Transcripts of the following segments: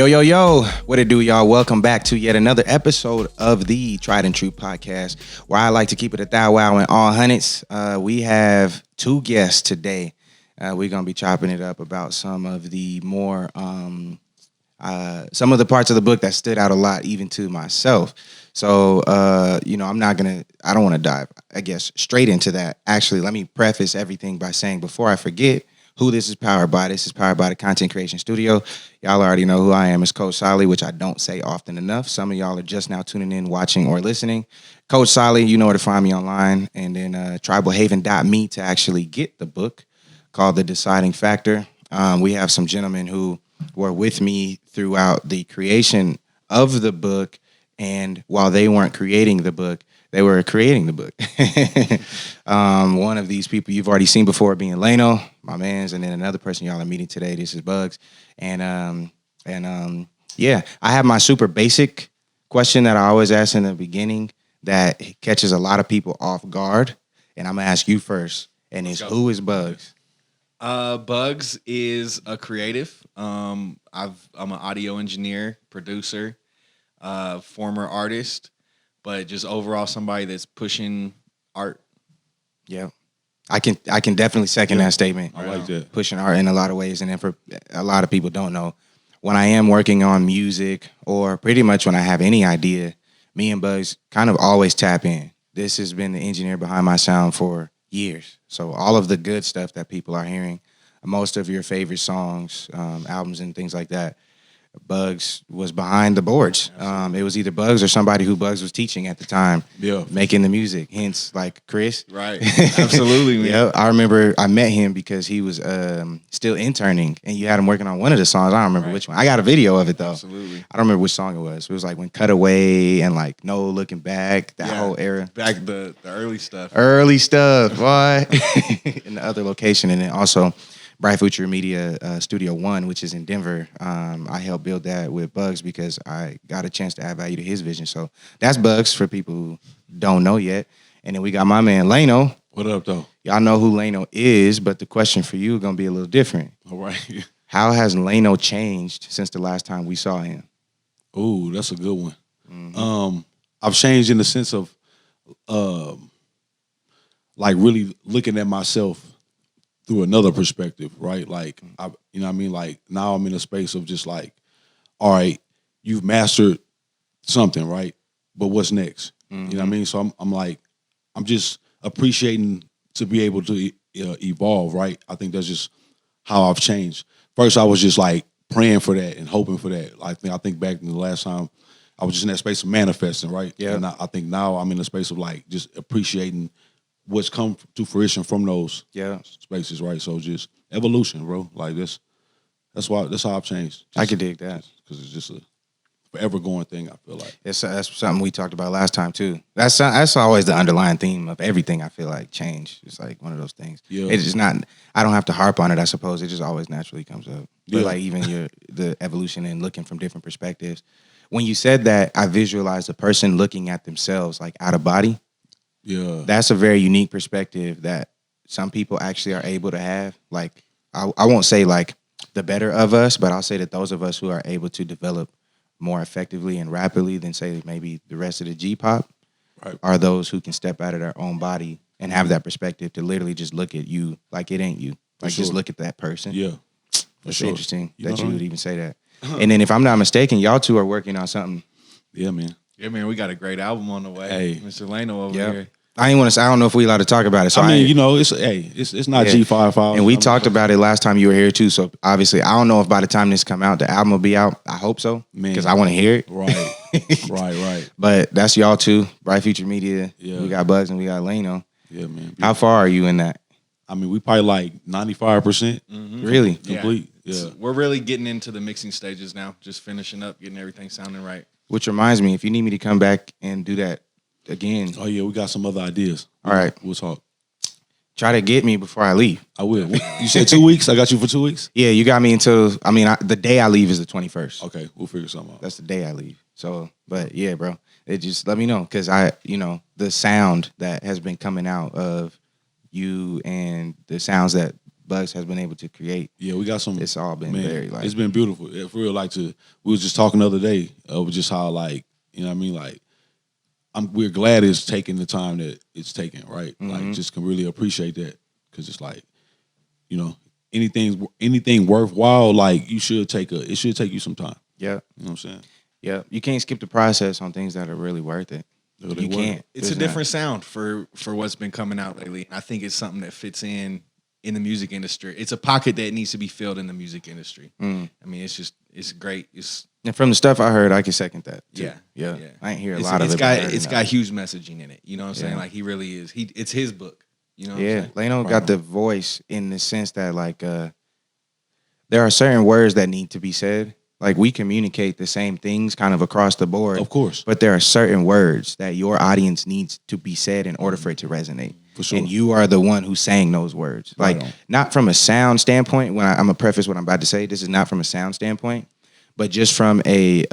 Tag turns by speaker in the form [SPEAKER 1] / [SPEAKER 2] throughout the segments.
[SPEAKER 1] Yo, what it do, y'all? Welcome back to yet another episode of the Tried and True podcast, where I like to keep it a thou wow in all hundreds. We have two guests today. We're going to be chopping it up about some of the more, some of the parts of the book that stood out a lot, even to myself. So, I don't want to dive, I guess, straight into that. Actually, let me preface everything by saying, before I forget, who this is powered by. This is powered by the Content Creation Studio. Y'all already know who I am. It's Coach Solly, which I don't say often enough. Some of y'all are just now tuning in, watching, or listening. Coach Solly, you know where to find me online. And then tribalhaven.me to actually get the book called The Deciding Factor. We have some gentlemen who were with me throughout the creation of the book. And while they weren't creating the book, they were creating the book. One of these people you've already seen before being Laneo, my man's, and then another person y'all are meeting today. This is Buggz. I have my super basic question that I always ask in the beginning that catches a lot of people off guard. And I'm gonna ask you first. And it's who is Buggz?
[SPEAKER 2] Buggz is a creative. I'm an audio engineer, producer, former artist. But just overall somebody that's pushing art.
[SPEAKER 1] Yeah. I can definitely second that statement.
[SPEAKER 3] I like that.
[SPEAKER 1] Pushing art in a lot of ways. And then for a lot of people don't know, when I am working on music or pretty much when I have any idea, me and Buggz kind of always tap in. This has been the engineer behind my sound for years. So all of the good stuff that people are hearing, most of your favorite songs, albums and things like that, Buggz was behind the boards. It was either Buggz or somebody who Buggz was teaching at the time, making the music. Hence, like Chris.
[SPEAKER 2] Right. Absolutely, man.
[SPEAKER 1] Yeah, I remember I met him because he was still interning, and you had him working on one of the songs. I don't remember which one. I got a video of it, though.
[SPEAKER 2] Absolutely.
[SPEAKER 1] I don't remember which song it was. It was like when Cutaway and like No Looking Back, that whole era.
[SPEAKER 2] Back the early stuff.
[SPEAKER 1] Early stuff, boy. In the other location, and then also Bright Future Media Studio 1, which is in Denver. I helped build that with Buggz because I got a chance to add value to his vision. So that's Buggz for people who don't know yet. And then we got my man Laneo.
[SPEAKER 3] What up, though?
[SPEAKER 1] Y'all know who Laneo is, but the question for you is going to be a little different.
[SPEAKER 3] All right.
[SPEAKER 1] How has Laneo changed since the last time we saw him?
[SPEAKER 3] Ooh, that's a good one. Mm-hmm. I've changed in the sense of like really looking at myself through another perspective, right? Like, Like now I'm in a space of just like, all right, you've mastered something, right? But what's next? Mm-hmm. You know what I mean? So I'm just appreciating to be able to evolve, right? I think that's just how I've changed. First, I was just like praying for that and hoping for that. I think back to the last time I was just in that space of manifesting, right?
[SPEAKER 1] Yeah.
[SPEAKER 3] And I think now I'm in a space of like just appreciating what's come to fruition from those spaces, right? So just evolution, bro. Like that's how I've changed.
[SPEAKER 1] I could dig that
[SPEAKER 3] because it's just a forever going thing. I feel like
[SPEAKER 1] that's something we talked about last time too. That's always the underlying theme of everything. I feel like change. It's like one of those things. Yeah. It's just not. I don't have to harp on it. I suppose it just always naturally comes up. But like even the evolution and looking from different perspectives. When you said that, I visualized a person looking at themselves like out of body.
[SPEAKER 3] Yeah,
[SPEAKER 1] that's a very unique perspective that some people actually are able to have. Like, I won't say like the better of us, but I'll say that those of us who are able to develop more effectively and rapidly than say maybe the rest of the G-pop are those who can step out of their own body and have that perspective to literally just look at you like it ain't you. Like just look at that person.
[SPEAKER 3] Yeah,
[SPEAKER 1] it's interesting that you would even say that. And then if I'm not mistaken, y'all two are working on something.
[SPEAKER 3] Yeah, man.
[SPEAKER 2] Yeah, man, we got a great album on the way.
[SPEAKER 3] Hey.
[SPEAKER 2] Mr. Laneo over here.
[SPEAKER 1] I don't know if we allowed to talk about it. So
[SPEAKER 3] it's not G55.
[SPEAKER 1] And we talked about it last time you were here too. So obviously, I don't know if by the time this come out, the album will be out. I hope so, because I want to hear it.
[SPEAKER 3] Right, right.
[SPEAKER 1] But that's y'all too. Bright Future Media.
[SPEAKER 3] Yeah.
[SPEAKER 1] We got Buggz and we got Laneo.
[SPEAKER 3] Yeah, man.
[SPEAKER 1] How far are you in that?
[SPEAKER 3] I mean, we probably like 95%.
[SPEAKER 1] Mm-hmm. Really?
[SPEAKER 3] Complete. Yeah.
[SPEAKER 2] We're really getting into the mixing stages now. Just finishing up, getting everything sounding right.
[SPEAKER 1] Which reminds me, if you need me to come back and do that again.
[SPEAKER 3] Oh, yeah, we got some other ideas.
[SPEAKER 1] All right.
[SPEAKER 3] We'll talk.
[SPEAKER 1] Try to get me before I leave.
[SPEAKER 3] I will. You said 2 weeks? I got you for 2 weeks?
[SPEAKER 1] Yeah, you got me until, the day I leave is the 21st.
[SPEAKER 3] Okay, we'll figure something out.
[SPEAKER 1] That's the day I leave. So, but yeah, bro, it just let me know. Because the sound that has been coming out of you and the sounds that Buggz has been able to create.
[SPEAKER 3] Yeah, we got some.
[SPEAKER 1] It's all been
[SPEAKER 3] man,
[SPEAKER 1] very like
[SPEAKER 3] it's been beautiful. Yeah, for real, like we was just talking the other day of just how like, you know what I mean, like we're glad it's taking the time that it's taking, right? Like just can really appreciate that because it's like, you know, anything worthwhile, like it should take you some time.
[SPEAKER 1] Yeah.
[SPEAKER 3] You know what I'm saying?
[SPEAKER 1] Yeah. You can't skip the process on things that are really worth it. You can't.
[SPEAKER 2] It's a different sound for what's been coming out lately. I think it's something that fits in the music industry. It's a pocket that needs to be filled in the music industry. I mean, it's great.
[SPEAKER 1] And from the stuff I heard, I can second that. Too.
[SPEAKER 2] Yeah.
[SPEAKER 1] I ain't hear a lot of it.
[SPEAKER 2] It's got huge messaging in it. You know what I'm saying? Like he really is. It's his book. You know what I'm saying?
[SPEAKER 1] Leno got the voice in the sense that like there are certain words that need to be said. Like we communicate the same things kind of across the board.
[SPEAKER 3] Of course.
[SPEAKER 1] But there are certain words that your audience needs to be said in order for it to resonate.
[SPEAKER 3] For sure.
[SPEAKER 1] And you are the one who's saying those words. Like not from a sound standpoint, when I'm going to preface what I'm about to say, this is not from a sound standpoint, but just from a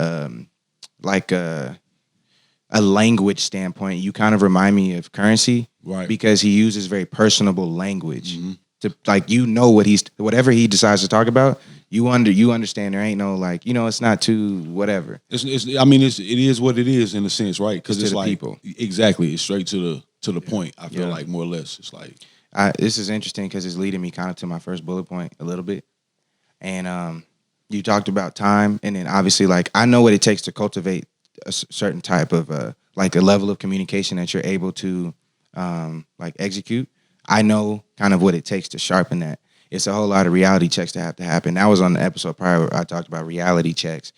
[SPEAKER 1] language standpoint, you kind of remind me of Currency.
[SPEAKER 3] Right.
[SPEAKER 1] Because he uses very personable language to like, you know, whatever he decides to talk about, you understand there ain't no like, you know, it's not too whatever.
[SPEAKER 3] It is what it is in a sense, right? Because it's like
[SPEAKER 1] people.
[SPEAKER 3] Exactly. It's straight to the point. I feel like more or less. It's like
[SPEAKER 1] this is interesting because it's leading me kind of to my first bullet point a little bit. And you talked about time, and then obviously like I know what it takes to cultivate a certain type of like a level of communication that you're able to like execute. I know kind of what it takes to sharpen that. It's a whole lot of reality checks that have to happen. That was on the episode prior where I talked about reality checks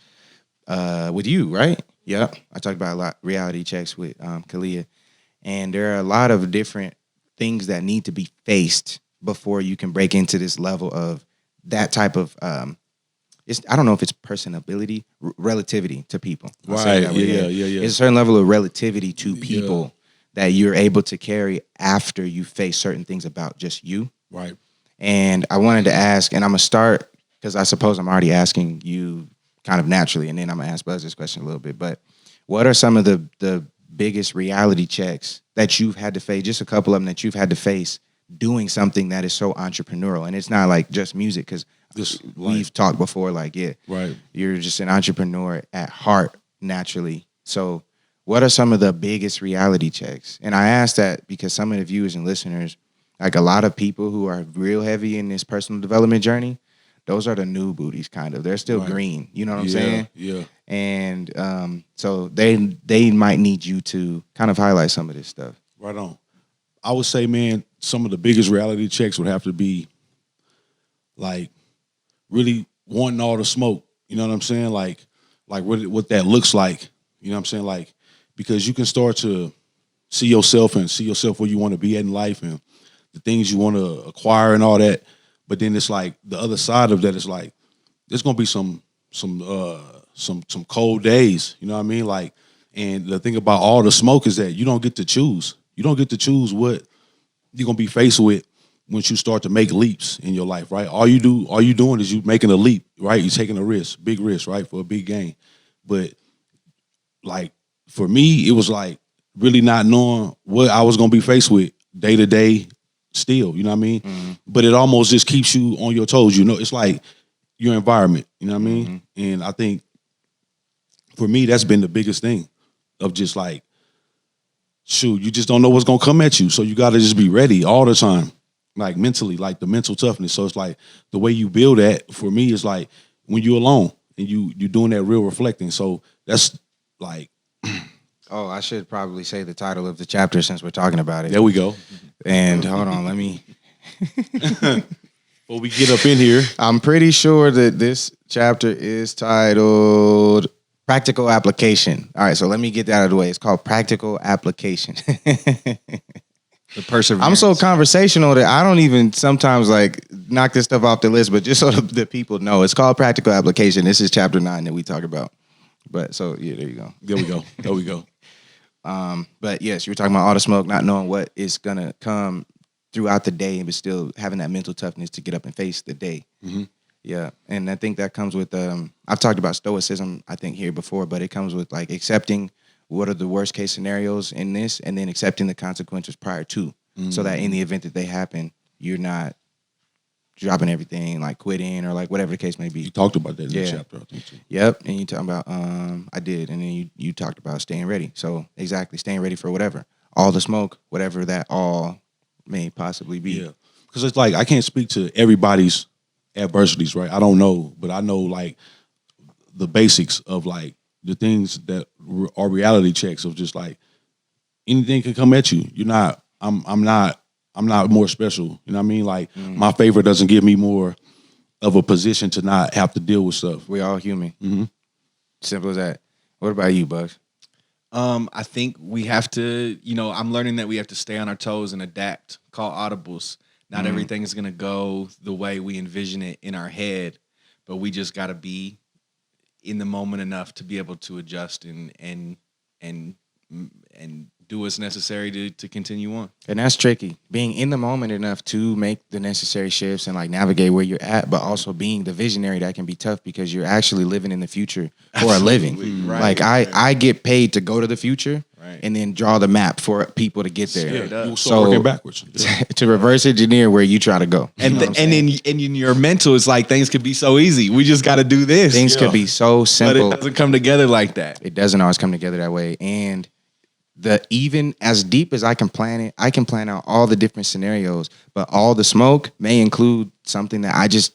[SPEAKER 1] with you, right? Yeah, I talked about a lot reality checks with Kalia, and there are a lot of different things that need to be faced before you can break into this level of that type of. I don't know if it's personability, relativity to people.
[SPEAKER 3] Right. Yeah.
[SPEAKER 1] It's a certain level of relativity to people that you're able to carry after you face certain things about just you.
[SPEAKER 3] Right.
[SPEAKER 1] And I wanted to ask, and I'm going to start, because I suppose I'm already asking you kind of naturally, and then I'm going to ask Buggz this question a little bit, but what are some of the biggest reality checks that you've had to face, just a couple of them that you've had to face doing something that is so entrepreneurial? And it's not like just music, because we've talked before, like, you're just an entrepreneur at heart naturally. So what are some of the biggest reality checks? And I ask that because some of the viewers and listeners, like a lot of people who are real heavy in this personal development journey, those are the new booties kind of. They're still green. You know what I'm saying?
[SPEAKER 3] Yeah.
[SPEAKER 1] And so they might need you to kind of highlight some of this stuff.
[SPEAKER 3] Right on. I would say, man, some of the biggest reality checks would have to be like really wanting all the smoke. You know what I'm saying? Like what that looks like. You know what I'm saying? Like, because you can start to see yourself where you want to be in life and the things you want to acquire and all that. But then it's like the other side of that is like there's gonna be some cold days. You know what I mean? Like, and the thing about all the smoke is that you don't get to choose. You don't get to choose what you're gonna be faced with once you start to make leaps in your life, right? All you doing is you making a leap, right? You're taking a risk, big risk, right, for a big gain. But like for me, it was like really not knowing what I was gonna be faced with day to day. Still, you know what I mean? Mm-hmm. But it almost just keeps you on your toes. You know, it's like your environment, you know what I mean? Mm-hmm. And I think for me, that's been the biggest thing of just like, shoot, you just don't know what's going to come at you. So you got to just be ready all the time, like mentally, like the mental toughness. So it's like the way you build that for me is like when you're alone and you're doing that real reflecting. So that's like.
[SPEAKER 1] Oh, I should probably say the title of the chapter since we're talking about it.
[SPEAKER 3] There we go.
[SPEAKER 1] And hold on, let me.
[SPEAKER 3] Before we get up in here.
[SPEAKER 1] I'm pretty sure that this chapter is titled Practical Application. All right, so let me get that out of the way. It's called Practical Application.
[SPEAKER 2] The perseverance.
[SPEAKER 1] I'm so conversational that I don't even sometimes like knock this stuff off the list, but just so the people know, it's called Practical Application. This is chapter 9 that we talk about. But so, yeah, there you go.
[SPEAKER 3] There we go.
[SPEAKER 1] But yes, you were talking about all the smoke, not knowing what is gonna come throughout the day, but still having that mental toughness to get up and face the day. Mm-hmm. Yeah, and I think that comes with. I've talked about stoicism, I think, here before, but it comes with like accepting what are the worst case scenarios in this, and then accepting the consequences prior to, so that in the event that they happen, you're not dropping everything, like quitting or like whatever the case may
[SPEAKER 3] You
[SPEAKER 1] be.
[SPEAKER 3] talked about that in the
[SPEAKER 1] Yeah.
[SPEAKER 3] chapter, I think, too.
[SPEAKER 1] Yep. And you talking about I did, and then you talked about staying ready. So exactly, staying ready for whatever. All the smoke, whatever that all may possibly be.
[SPEAKER 3] Yeah. Because it's like I can't speak to everybody's adversities, right? I don't know, but I know like the basics of like the things that are reality checks of just like anything can come at you. You're not. I'm not more special. You know what I mean? Like my favor doesn't give me more of a position to not have to deal with stuff.
[SPEAKER 1] We all human.
[SPEAKER 3] Mm-hmm.
[SPEAKER 1] Simple as that. What about you, Buggz?
[SPEAKER 2] I think we have to, I'm learning that we have to stay on our toes and adapt. Call audibles. Not everything's gonna go the way we envision it in our head, but we just gotta be in the moment enough to be able to adjust and do what's necessary to continue on.
[SPEAKER 1] And that's tricky. Being in the moment enough to make the necessary shifts and like navigate where you're at, but also being the visionary that can be tough because you're actually living in the future for a living.
[SPEAKER 2] Right.
[SPEAKER 1] Like I get paid to go to the future
[SPEAKER 2] Right.
[SPEAKER 1] and then draw the map for people to get there.
[SPEAKER 2] Straight up.
[SPEAKER 3] You
[SPEAKER 1] So-
[SPEAKER 3] start working backwards.
[SPEAKER 1] To reverse engineer where you try to go. You
[SPEAKER 2] And
[SPEAKER 1] know what I'm
[SPEAKER 2] and
[SPEAKER 1] saying?
[SPEAKER 2] in your mental, it's like things could be so easy. We just got to do this.
[SPEAKER 1] Things could be so
[SPEAKER 2] but
[SPEAKER 1] simple.
[SPEAKER 2] it doesn't come together like that.
[SPEAKER 1] It doesn't always come together that way. And even as deep as I can plan it, I can plan out all the different scenarios, but all the smoke may include something that I just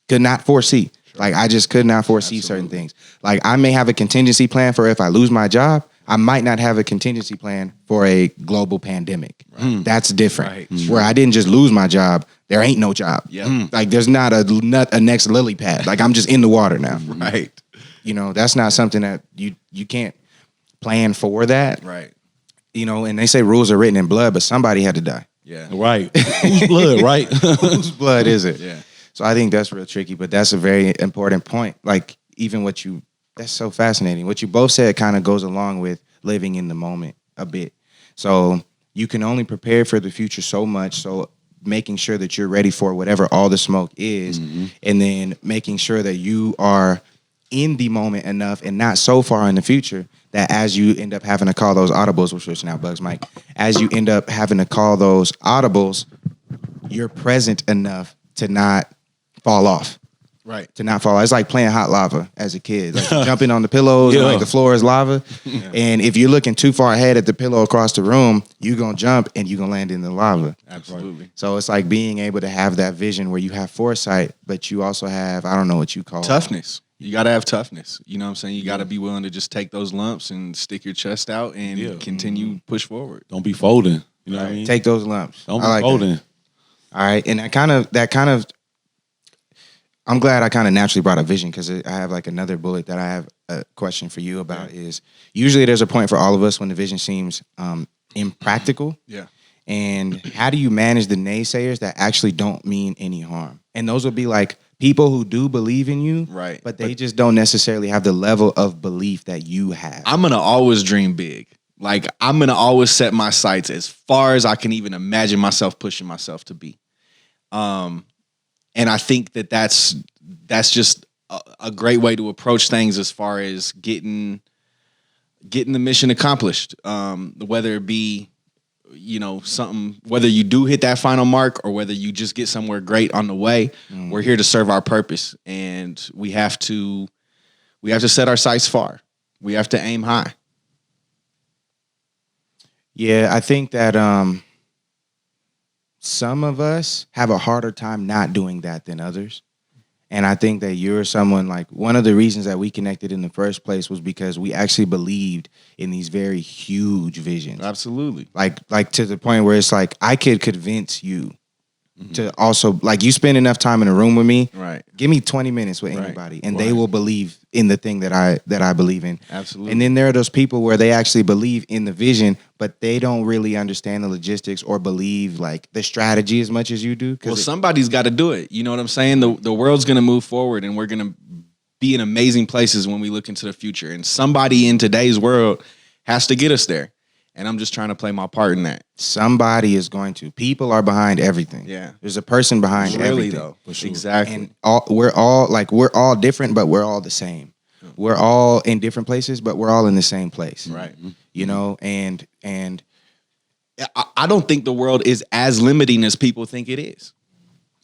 [SPEAKER 1] could not foresee. Like I just could not foresee certain things. Like I may have a contingency plan for if I lose my job. I might not have a contingency plan for a global pandemic. That's different.
[SPEAKER 2] Right.
[SPEAKER 1] Where I didn't just lose my job, there ain't no job.
[SPEAKER 2] Yep.
[SPEAKER 1] Like there's not a next lily pad. Like I'm just in the water now.
[SPEAKER 2] Right.
[SPEAKER 1] That's not something that you can't plan for that.
[SPEAKER 2] Right.
[SPEAKER 1] And they say rules are written in blood, but somebody had to die.
[SPEAKER 2] Yeah.
[SPEAKER 3] Right. Whose blood, right?
[SPEAKER 1] Whose blood is it?
[SPEAKER 2] Yeah.
[SPEAKER 1] So I think that's real tricky, but that's a very important point. Like even that's so fascinating. What you both said kind of goes along with living in the moment a bit. So you can only prepare for the future so much. So making sure that you're ready for whatever all the smoke is, and then making sure that you are in the moment enough and not so far in the future that as you end up having to call those audibles, we're switching out Buggz Mike, as you end up having to call those audibles, you're present enough to not fall off.
[SPEAKER 2] Right.
[SPEAKER 1] To not fall. It's like playing hot lava as a kid. Like jumping on the pillows and like the floor is lava. And if you're looking too far ahead at the pillow across the room, you're going to jump and you're going to land in the lava.
[SPEAKER 2] Absolutely.
[SPEAKER 1] So it's like being able to have that vision where you have foresight, but you also have, I don't know what you call
[SPEAKER 2] Toughness. You got to have toughness. You know what I'm saying? You got to be willing to just take those lumps and stick your chest out and continue push forward.
[SPEAKER 3] Don't be folding. You know what I mean?
[SPEAKER 1] Take those lumps.
[SPEAKER 3] Don't
[SPEAKER 1] I
[SPEAKER 3] be
[SPEAKER 1] like
[SPEAKER 3] folding.
[SPEAKER 1] that. All right. And I'm glad I kind of naturally brought a vision because I have like another bullet that I have a question for you about is usually there's a point for all of us when the vision seems impractical.
[SPEAKER 2] Yeah.
[SPEAKER 1] And how do you manage the naysayers that actually don't mean any harm? And those would be like people who do believe in you,
[SPEAKER 2] Right.
[SPEAKER 1] but they just don't necessarily have the level of belief that you have.
[SPEAKER 2] I'm going to always dream big. Like I'm going to always set my sights as far as I can even imagine myself pushing myself to be. And I think that's just a great way to approach things as far as getting the mission accomplished. Whether it be, something, whether you do hit that final mark or whether you just get somewhere great on the way, we're here to serve our purpose. And we have to set our sights far. We have to aim high.
[SPEAKER 1] Yeah, I think that some of us have a harder time not doing that than others. And I think that you're someone like one of the reasons that we connected in the first place was because we actually believed in these very huge visions.
[SPEAKER 2] Absolutely.
[SPEAKER 1] Like to the point where it's like I could convince you to also like you spend enough time in a room with me.
[SPEAKER 2] Right.
[SPEAKER 1] Give me 20 minutes with
[SPEAKER 2] Right.
[SPEAKER 1] anybody and they will believe in the thing that I believe in.
[SPEAKER 2] Absolutely.
[SPEAKER 1] And then there are those people where they actually believe in the vision, but they don't really understand the logistics or believe like the strategy as much as you do.
[SPEAKER 2] Well, somebody's got to do it. You know what I'm saying? The world's going to move forward and we're going to be in amazing places when we look into the future. And somebody in today's world has to get us there. And I'm just trying to play my part in that.
[SPEAKER 1] somebody is going to. People are behind everything.
[SPEAKER 2] Yeah.
[SPEAKER 1] There's a person behind
[SPEAKER 2] Really
[SPEAKER 1] everything.
[SPEAKER 2] though.
[SPEAKER 3] For sure.
[SPEAKER 2] Exactly.
[SPEAKER 1] And we're all different, but we're all the same. We're all in different places, but we're all in the same place.
[SPEAKER 2] Right.
[SPEAKER 1] You know, and
[SPEAKER 2] I don't think the world is as limiting as people think it is.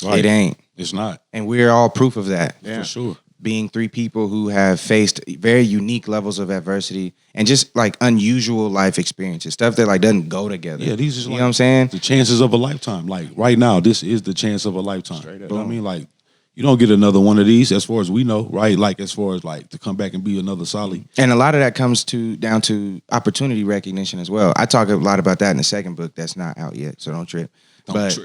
[SPEAKER 3] Right.
[SPEAKER 1] it ain't.
[SPEAKER 3] It's not.
[SPEAKER 1] And we're all proof of that.
[SPEAKER 3] For sure.
[SPEAKER 1] Being three people who have faced very unique levels of adversity and just like unusual life experiences, stuff that like doesn't go together.
[SPEAKER 3] Yeah, these is
[SPEAKER 1] you
[SPEAKER 3] like
[SPEAKER 1] know what I'm saying?
[SPEAKER 3] the chances of a lifetime. Like right now, this is the chance of a lifetime.
[SPEAKER 1] Straight up.
[SPEAKER 3] You know what I mean? Like you don't get another one of these as far as we know, right? Like as far as like to come back and be another Solly.
[SPEAKER 1] And a lot of that comes down to opportunity recognition as well. I talk a lot about that in the second book that's not out yet, so don't trip. But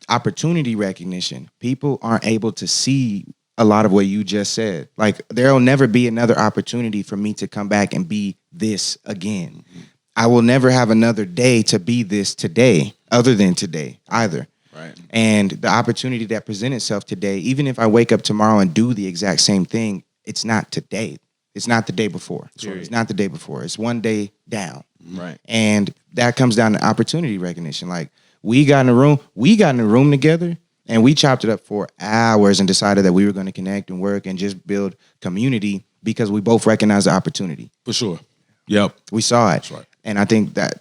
[SPEAKER 1] opportunity recognition, people aren't able to see a lot of what you just said. Like there'll never be another opportunity for me to come back and be this again. Mm-hmm. I will never have another day to be this today other than today either.
[SPEAKER 2] Right.
[SPEAKER 1] And the opportunity that presents itself today, even if I wake up tomorrow and do the exact same thing, it's not today. It's not the day before. It's not the day before. It's one day down.
[SPEAKER 2] Right.
[SPEAKER 1] And that comes down to opportunity recognition. Like we got in a room together and we chopped it up for hours and decided that we were going to connect and work and just build community because we both recognize the opportunity.
[SPEAKER 3] For sure. Yep.
[SPEAKER 1] We saw it.
[SPEAKER 3] That's right.
[SPEAKER 1] And I think that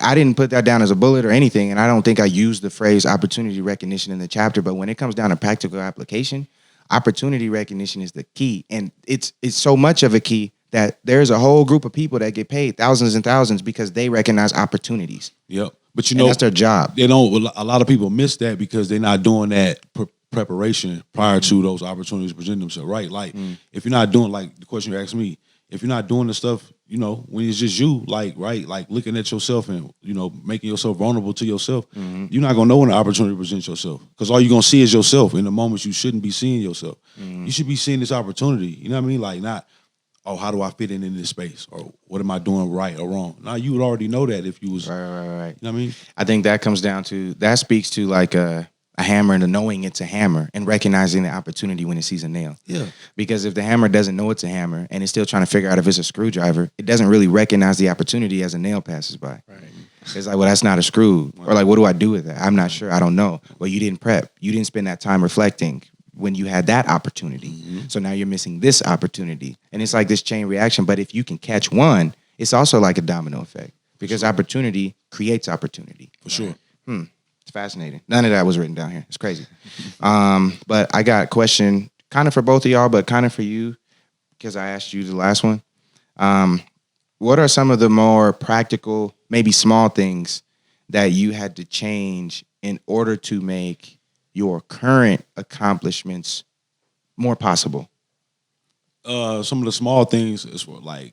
[SPEAKER 1] I didn't put that down as a bullet or anything. And I don't think I used the phrase opportunity recognition in the chapter. But when it comes down to practical application, opportunity recognition is the key. And it's so much of a key that there's a whole group of people that get paid thousands and thousands because they recognize opportunities.
[SPEAKER 3] Yep. But
[SPEAKER 1] And that's their job.
[SPEAKER 3] They don't. A lot of people miss that because they're not doing that preparation prior to those opportunities present themselves. Right. Like if you're not doing like the question you asked me, if you're not doing the stuff, you know, when it's just you, like right, like looking at yourself and you know making yourself vulnerable to yourself, you're not gonna know when the opportunity presents yourself because all you're gonna see is yourself in the moments you shouldn't be seeing yourself. You should be seeing this opportunity. You know what I mean? Like not. Oh, how do I fit in this space? Or what am I doing right or wrong? Now, you would already know that if you was...
[SPEAKER 1] Right.
[SPEAKER 3] You know what I mean?
[SPEAKER 1] I think that comes down to, that speaks to like a hammer and knowing it's a hammer and recognizing the opportunity when it sees a nail.
[SPEAKER 3] Yeah.
[SPEAKER 1] Because if the hammer doesn't know it's a hammer and it's still trying to figure out if it's a screwdriver, it doesn't really recognize the opportunity as a nail passes by. Right. It's like, well, that's not a screw. Or like, what do I do with that? I'm not sure. I don't know. Well, you didn't prep. You didn't spend that time reflecting when you had that opportunity. So now you're missing this opportunity. And it's like this chain reaction. But if you can catch one, it's also like a domino effect because opportunity creates opportunity.
[SPEAKER 3] For sure.
[SPEAKER 1] It's fascinating. None of that was written down here. It's crazy. But I got a question kind of for both of y'all, but kind of for you because I asked you the last one. What are some of the more practical, maybe small things that you had to change in order to make your current accomplishments more possible?
[SPEAKER 3] Some of the small things is for like,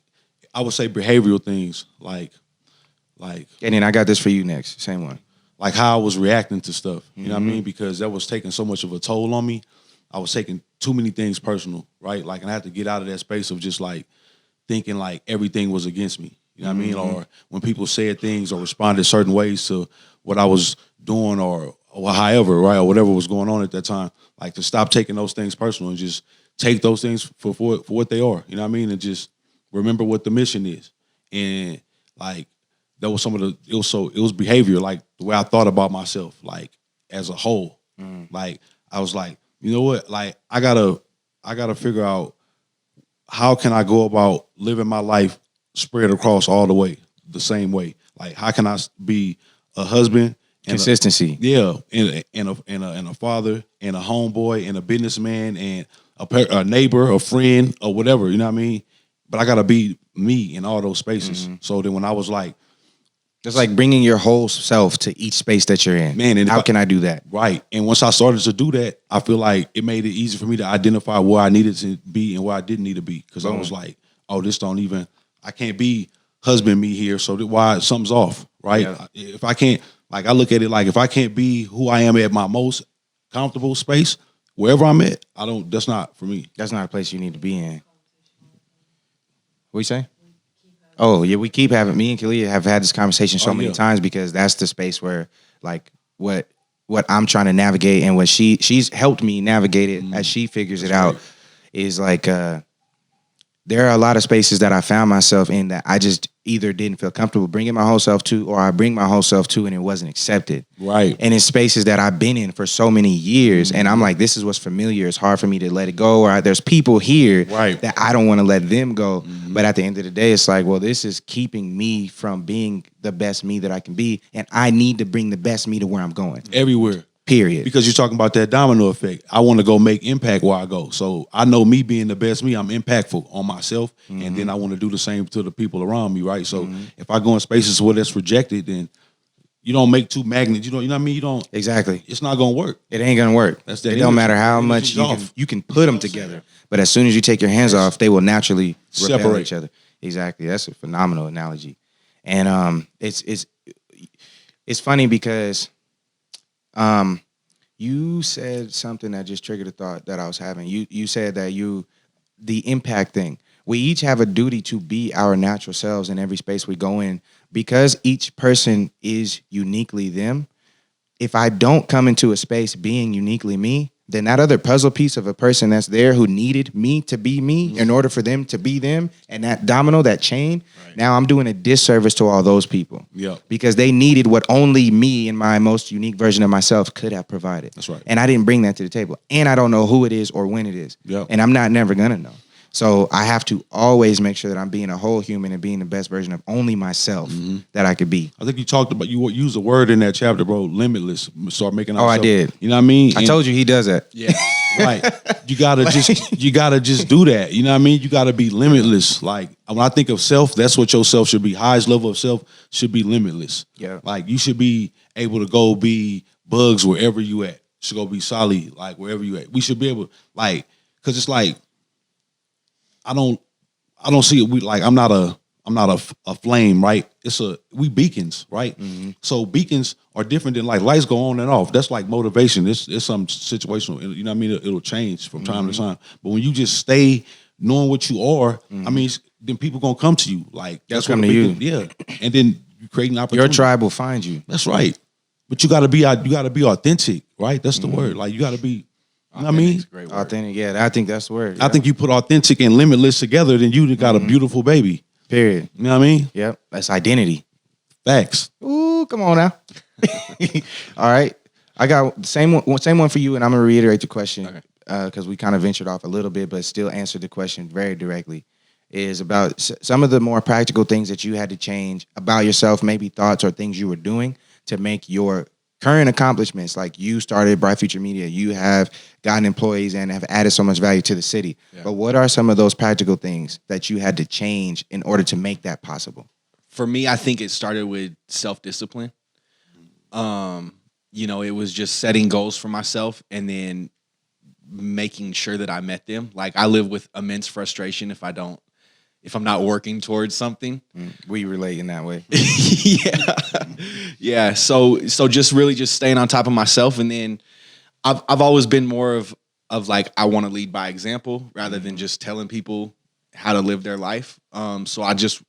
[SPEAKER 3] I would say behavioral things, like,
[SPEAKER 1] And then I got this for you next. Same one.
[SPEAKER 3] like how I was reacting to stuff. You know what I mean? Because that was taking so much of a toll on me. I was taking too many things personal, right? Like, and I had to get out of that space of just like thinking like everything was against me. You know what I mean? Or when people said things or responded certain ways to what I was doing or however, right, or whatever was going on at that time, like to stop taking those things personal and just take those things for what they are. You know what I mean? And just remember what the mission is. And like that was some of the it was behavior, like the way I thought about myself, like as a whole. Like I was like, you know what? Like I gotta figure out how can I go about living my life spread across all the same way. Like how can I be a husband?
[SPEAKER 1] Consistency.
[SPEAKER 3] And a father and a homeboy and a businessman and a neighbor, a friend, or whatever, you know what I mean? But I got to be me in all those spaces. So then when I was like...
[SPEAKER 1] It's like bringing your whole self to each space that you're in.
[SPEAKER 3] Man, and
[SPEAKER 1] how can I do that?
[SPEAKER 3] Right. And once I started to do that, I feel like it made it easy for me to identify where I needed to be and where I didn't need to be. Because I was like, oh, I can't be husband me here, so why something's off, right? Yeah. If I can't... Like I look at it like if I can't be who I am at my most comfortable space, wherever I'm at, that's not for me.
[SPEAKER 1] That's not a place you need to be in. What you say? Oh, yeah, me and Kalia have had this conversation so many times because that's the space where like what I'm trying to navigate and what she's helped me navigate it as she figures it out is like there are a lot of spaces that I found myself in that I just either didn't feel comfortable bringing my whole self to, or I bring my whole self to and it wasn't accepted.
[SPEAKER 3] Right.
[SPEAKER 1] And it's spaces that I've been in for so many years. And I'm like, this is what's familiar. It's hard for me to let it go. Or there's people here that I don't want to let them go. But at the end of the day, it's like, well, this is keeping me from being the best me that I can be. And I need to bring the best me to where I'm going.
[SPEAKER 3] Everywhere.
[SPEAKER 1] Period.
[SPEAKER 3] Because you're talking about that domino effect. I want to go make impact where I go. So I know me being the best me, I'm impactful on myself. And then I want to do the same to the people around me, right? So if I go in spaces where that's rejected, then you don't make two magnets. You know what I mean? You don't.
[SPEAKER 1] Exactly.
[SPEAKER 3] It's not going to work.
[SPEAKER 1] It ain't gonna work.
[SPEAKER 3] That's that
[SPEAKER 1] It don't
[SPEAKER 3] energy.
[SPEAKER 1] matter how
[SPEAKER 3] The
[SPEAKER 1] much
[SPEAKER 3] energy's
[SPEAKER 1] you
[SPEAKER 3] off.
[SPEAKER 1] can put them together, but as soon as you take your hands off, they will naturally repel
[SPEAKER 3] Separate.
[SPEAKER 1] each other. Exactly. That's a phenomenal analogy, and it's funny because you said something that just triggered a thought that I was having. You said that the impact thing. We each have a duty to be our natural selves in every space we go in because each person is uniquely them. If I don't come into a space being uniquely me, then that other puzzle piece of a person that's there who needed me to be me in order for them to be them, and that domino, that chain, now I'm doing a disservice to all those people.
[SPEAKER 3] Yeah.
[SPEAKER 1] Because they needed what only me and my most unique version of myself could have provided.
[SPEAKER 3] That's right.
[SPEAKER 1] And I didn't bring that to the table. And I don't know who it is or when it is.
[SPEAKER 3] Yeah.
[SPEAKER 1] And I'm never gonna know. So I have to always make sure that I'm being a whole human and being the best version of only myself that I could be.
[SPEAKER 3] I think you talked about, you used a word in that chapter, bro, limitless. Start making
[SPEAKER 1] Oh, I
[SPEAKER 3] ourselves-
[SPEAKER 1] did.
[SPEAKER 3] You know what I mean?
[SPEAKER 1] I told you he does that.
[SPEAKER 2] Yeah.
[SPEAKER 3] Right. You gotta just do that. You know what I mean? You gotta be limitless. Like when I think of self, that's what your self should be. Highest level of self should be limitless.
[SPEAKER 1] Yeah.
[SPEAKER 3] Like you should be able to go be Buggz wherever you at. Should go be Solly, like wherever you at. We should be able, like, cause it's like I don't see it. We like I'm not a flame, right? We beacons, right? So beacons are different than like lights go on and off. That's like motivation. It's some situational. You know what I mean? It'll change from time to time. But when you just stay knowing what you are, I mean, then people gonna come to you. Like
[SPEAKER 1] They'll
[SPEAKER 3] that's
[SPEAKER 1] come
[SPEAKER 3] what
[SPEAKER 1] to
[SPEAKER 3] a
[SPEAKER 1] you.
[SPEAKER 3] beacon- Yeah, and then you create an
[SPEAKER 1] Your
[SPEAKER 3] opportunity.
[SPEAKER 1] tribe will find you.
[SPEAKER 3] That's right. But you gotta be authentic, right? That's the word. Like you gotta be. You know what I mean?
[SPEAKER 2] Great word.
[SPEAKER 1] Authentic, yeah. I think that's the word.
[SPEAKER 3] I think you put authentic and limitless together, then you got a beautiful baby.
[SPEAKER 1] Period.
[SPEAKER 3] You know what I mean?
[SPEAKER 1] Yep. That's identity.
[SPEAKER 3] Facts.
[SPEAKER 1] Ooh, come on now. All right. I got the same one for you, and I'm gonna reiterate the question because we kind of ventured off a little bit, but still answered the question very directly. Is about some of the more practical things that you had to change about yourself, maybe thoughts or things you were doing to make your current accomplishments. Like you started Bright Future Media, you have gotten employees and have added so much value to the city. Yeah. But what are some of those practical things that you had to change in order to make that possible?
[SPEAKER 2] For me, I think it started with self-discipline. It was just setting goals for myself and then making sure that I met them. Like I live with immense frustration if I'm not working towards something.
[SPEAKER 1] We relate in that way.
[SPEAKER 2] Yeah. So just really just staying on top of myself. And then I've always been more of like, I want to lead by example rather than just telling people how to live their life. So I just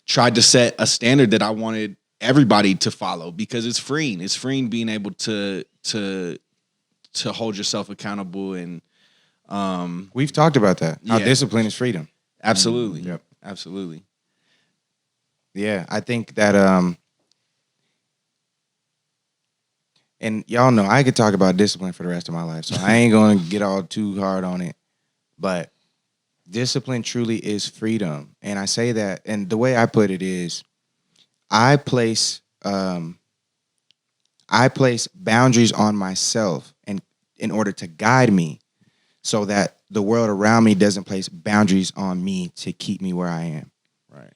[SPEAKER 2] tried to set a standard that I wanted everybody to follow because it's freeing. It's freeing being able to hold yourself accountable. And
[SPEAKER 1] we've talked about that. How
[SPEAKER 2] Yeah.
[SPEAKER 1] discipline is freedom.
[SPEAKER 2] Absolutely.
[SPEAKER 1] Yep.
[SPEAKER 2] Absolutely.
[SPEAKER 1] Yeah, I think that and y'all know I could talk about discipline for the rest of my life, so I ain't gonna get all too hard on it. But discipline truly is freedom. And I say that, and the way I put it is I place boundaries on myself and in order to guide me so that the world around me doesn't place boundaries on me to keep me where I am.
[SPEAKER 2] Right.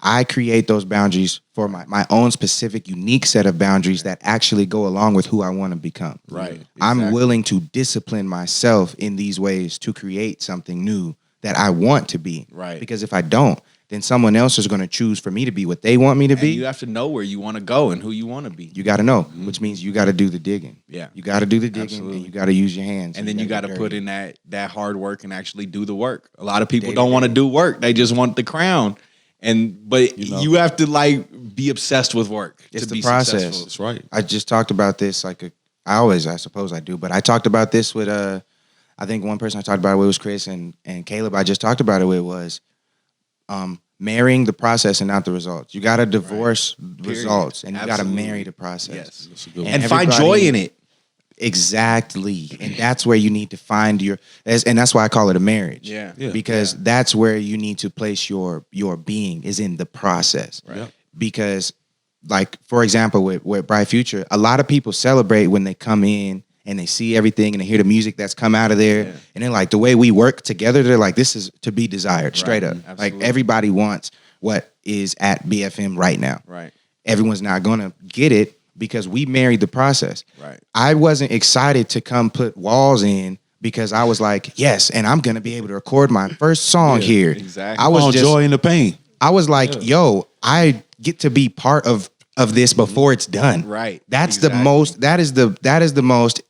[SPEAKER 1] I create those boundaries for my own specific, unique set of boundaries that actually go along with who I want to become.
[SPEAKER 2] Right.
[SPEAKER 1] I'm
[SPEAKER 2] Exactly.
[SPEAKER 1] willing to discipline myself in these ways to create something new that I want to be.
[SPEAKER 2] Right.
[SPEAKER 1] Because if I don't, then someone else is going to choose for me to be what they want me to
[SPEAKER 2] And
[SPEAKER 1] be.
[SPEAKER 2] you have to know where you want to go and who you want to be.
[SPEAKER 1] You got to know, which means you got to do the digging.
[SPEAKER 2] Yeah.
[SPEAKER 1] You got to do the digging,
[SPEAKER 2] Absolutely.
[SPEAKER 1] and you got to use your hands.
[SPEAKER 2] And then you got to
[SPEAKER 1] get
[SPEAKER 2] put
[SPEAKER 1] dirty.
[SPEAKER 2] in that hard work and actually do the work. A lot of people
[SPEAKER 1] Day to
[SPEAKER 2] don't want to
[SPEAKER 1] day.
[SPEAKER 2] do work. They just want the crown. But
[SPEAKER 3] You know.
[SPEAKER 2] you have to like be obsessed with work.
[SPEAKER 1] It's
[SPEAKER 2] to
[SPEAKER 1] the
[SPEAKER 2] be
[SPEAKER 1] process.
[SPEAKER 2] successful.
[SPEAKER 3] That's right.
[SPEAKER 1] I just talked about this I suppose I do, but I talked about this with I think one person I talked about it with was Chris and Caleb. I just talked about it with was marrying the process and not the results. You got to divorce results and you got to
[SPEAKER 2] Absolutely.
[SPEAKER 1] marry the process.
[SPEAKER 2] Yes.
[SPEAKER 3] That's a good one.
[SPEAKER 2] And find joy in it.
[SPEAKER 1] Exactly. And that's where you need to find and that's why I call it a marriage.
[SPEAKER 2] Yeah.
[SPEAKER 3] Yeah.
[SPEAKER 1] Because that's where you need to place your being is in the process.
[SPEAKER 2] Right.
[SPEAKER 3] Yeah.
[SPEAKER 1] Because like for example with Bright Future, a lot of people celebrate when they come in and they see everything and they hear the music that's come out of there.
[SPEAKER 2] Yeah.
[SPEAKER 1] And then like the way we work together, they're like, this is to be desired, straight up.
[SPEAKER 2] Absolutely.
[SPEAKER 1] Like everybody wants what is at BFM right now.
[SPEAKER 2] Right.
[SPEAKER 1] Everyone's not gonna get it because we married the process.
[SPEAKER 2] Right.
[SPEAKER 1] I wasn't excited to come put walls in because I was like, yes, and I'm gonna be able to record my first song here.
[SPEAKER 2] Exactly.
[SPEAKER 1] I was
[SPEAKER 3] on
[SPEAKER 1] just
[SPEAKER 3] joy in the pain.
[SPEAKER 1] I was like, yo, I get to be part of this before it's done.
[SPEAKER 2] Right.
[SPEAKER 1] That's
[SPEAKER 2] Exactly.
[SPEAKER 1] the most that is the most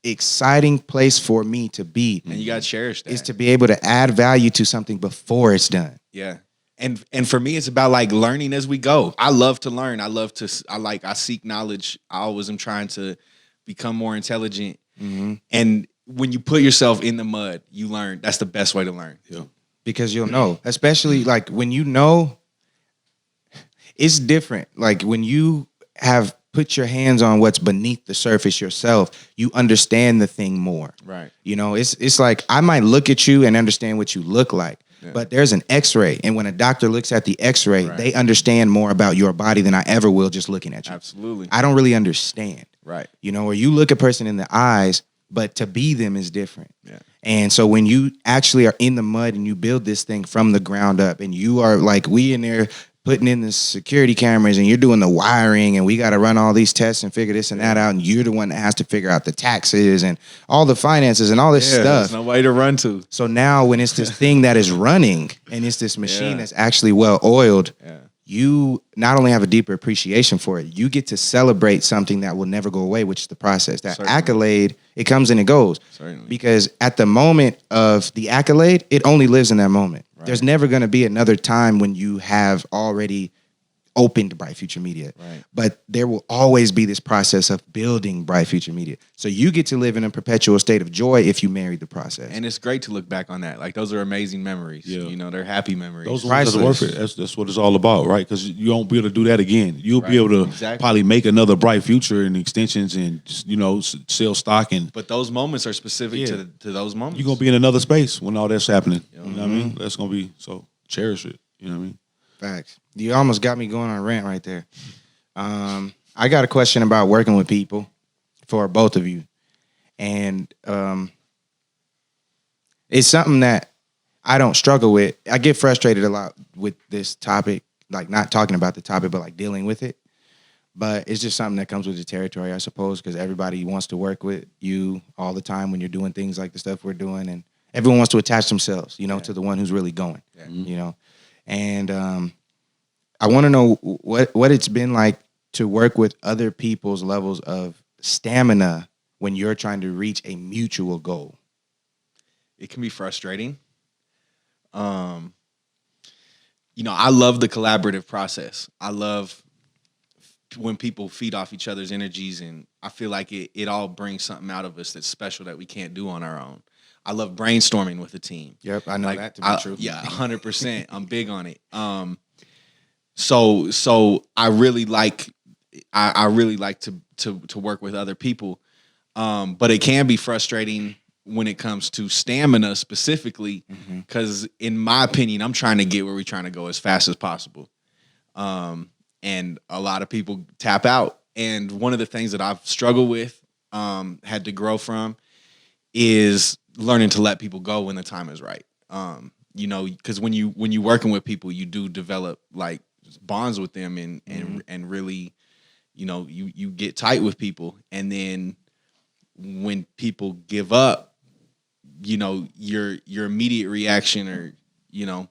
[SPEAKER 1] exciting place for me to be.
[SPEAKER 2] And you gotta cherish that.
[SPEAKER 1] Is to be able to add value to something before it's done.
[SPEAKER 2] Yeah. And for me, it's about like learning as we go. I love to learn. I seek knowledge. I always am trying to become more intelligent.
[SPEAKER 1] Mm-hmm.
[SPEAKER 2] And when you put yourself in the mud, you learn. That's the best way to learn.
[SPEAKER 3] Yeah.
[SPEAKER 1] Because you'll know, especially like when you know, it's different. Like when you have put your hands on what's beneath the surface yourself, you understand the thing more.
[SPEAKER 2] Right.
[SPEAKER 1] You know, it's like I might look at you and understand what you look like, but there's an X-ray, and when a doctor looks at the X-ray, they understand more about your body than I ever will just looking at you.
[SPEAKER 2] Absolutely.
[SPEAKER 1] I don't really understand.
[SPEAKER 2] Right.
[SPEAKER 1] You know, or you look a person in the eyes, but to be them is different.
[SPEAKER 2] Yeah.
[SPEAKER 1] And so when you actually are in the mud and you build this thing from the ground up, and you are like we in there putting in the security cameras and you're doing the wiring and we got to run all these tests and figure this and that out, and you're the one that has to figure out the taxes and all the finances and all this stuff.
[SPEAKER 2] There's no way to run to.
[SPEAKER 1] So now when it's this thing that is running and it's this machine that's actually well oiled, you not only have a deeper appreciation for it, you get to celebrate something that will never go away, which is the process. That accolade, it comes and it goes.
[SPEAKER 2] Certainly.
[SPEAKER 1] Because at the moment of the accolade, it only lives in that moment. Right. There's never going to be another time when you have already opened Bright Future Media.
[SPEAKER 2] Right.
[SPEAKER 1] But there will always be this process of building Bright Future Media. So you get to live in a perpetual state of joy if you marry the process.
[SPEAKER 2] And it's great to look back on that. Like those are amazing memories.
[SPEAKER 3] Yeah.
[SPEAKER 2] You know, they're happy memories.
[SPEAKER 3] Those ones are worth it. That's what it's all about, right? Because you won't be able to do that again. You'll be able to probably make another Bright Future and extensions and, you know, sell stock.
[SPEAKER 2] But those moments are specific to those moments.
[SPEAKER 3] You're going to be in another space when all that's happening. You know what I mean? That's going to be, so cherish it. You know what I mean?
[SPEAKER 1] Facts. You almost got me going on a rant right there. I got a question about working with people for both of you. And it's something that I don't struggle with. I get frustrated a lot with this topic, like not talking about the topic, but like dealing with it. But it's just something that comes with the territory, I suppose, because everybody wants to work with you all the time when you're doing things like the stuff we're doing. And everyone wants to attach themselves, you know, to the one who's really going, you know. And I want to know what it's been like to work with other people's levels of stamina when you're trying to reach a mutual goal.
[SPEAKER 2] It can be frustrating. You know, I love the collaborative process. I love when people feed off each other's energies, and I feel like it all brings something out of us that's special that we can't do on our own. I love brainstorming with a team.
[SPEAKER 1] Yep, I know that to be true.
[SPEAKER 2] Yeah, 100%. I'm big on it. So I really like to work with other people, but it can be frustrating when it comes to stamina specifically, because in my opinion, I'm trying to get where we're trying to go as fast as possible, and a lot of people tap out. And one of the things that I've struggled with, had to grow from, is learning to let people go when the time is right. You know, because when you working with people, you do develop like bonds with them, and really, you know, you get tight with people. And then when people give up, you know, your immediate reaction, or, you know,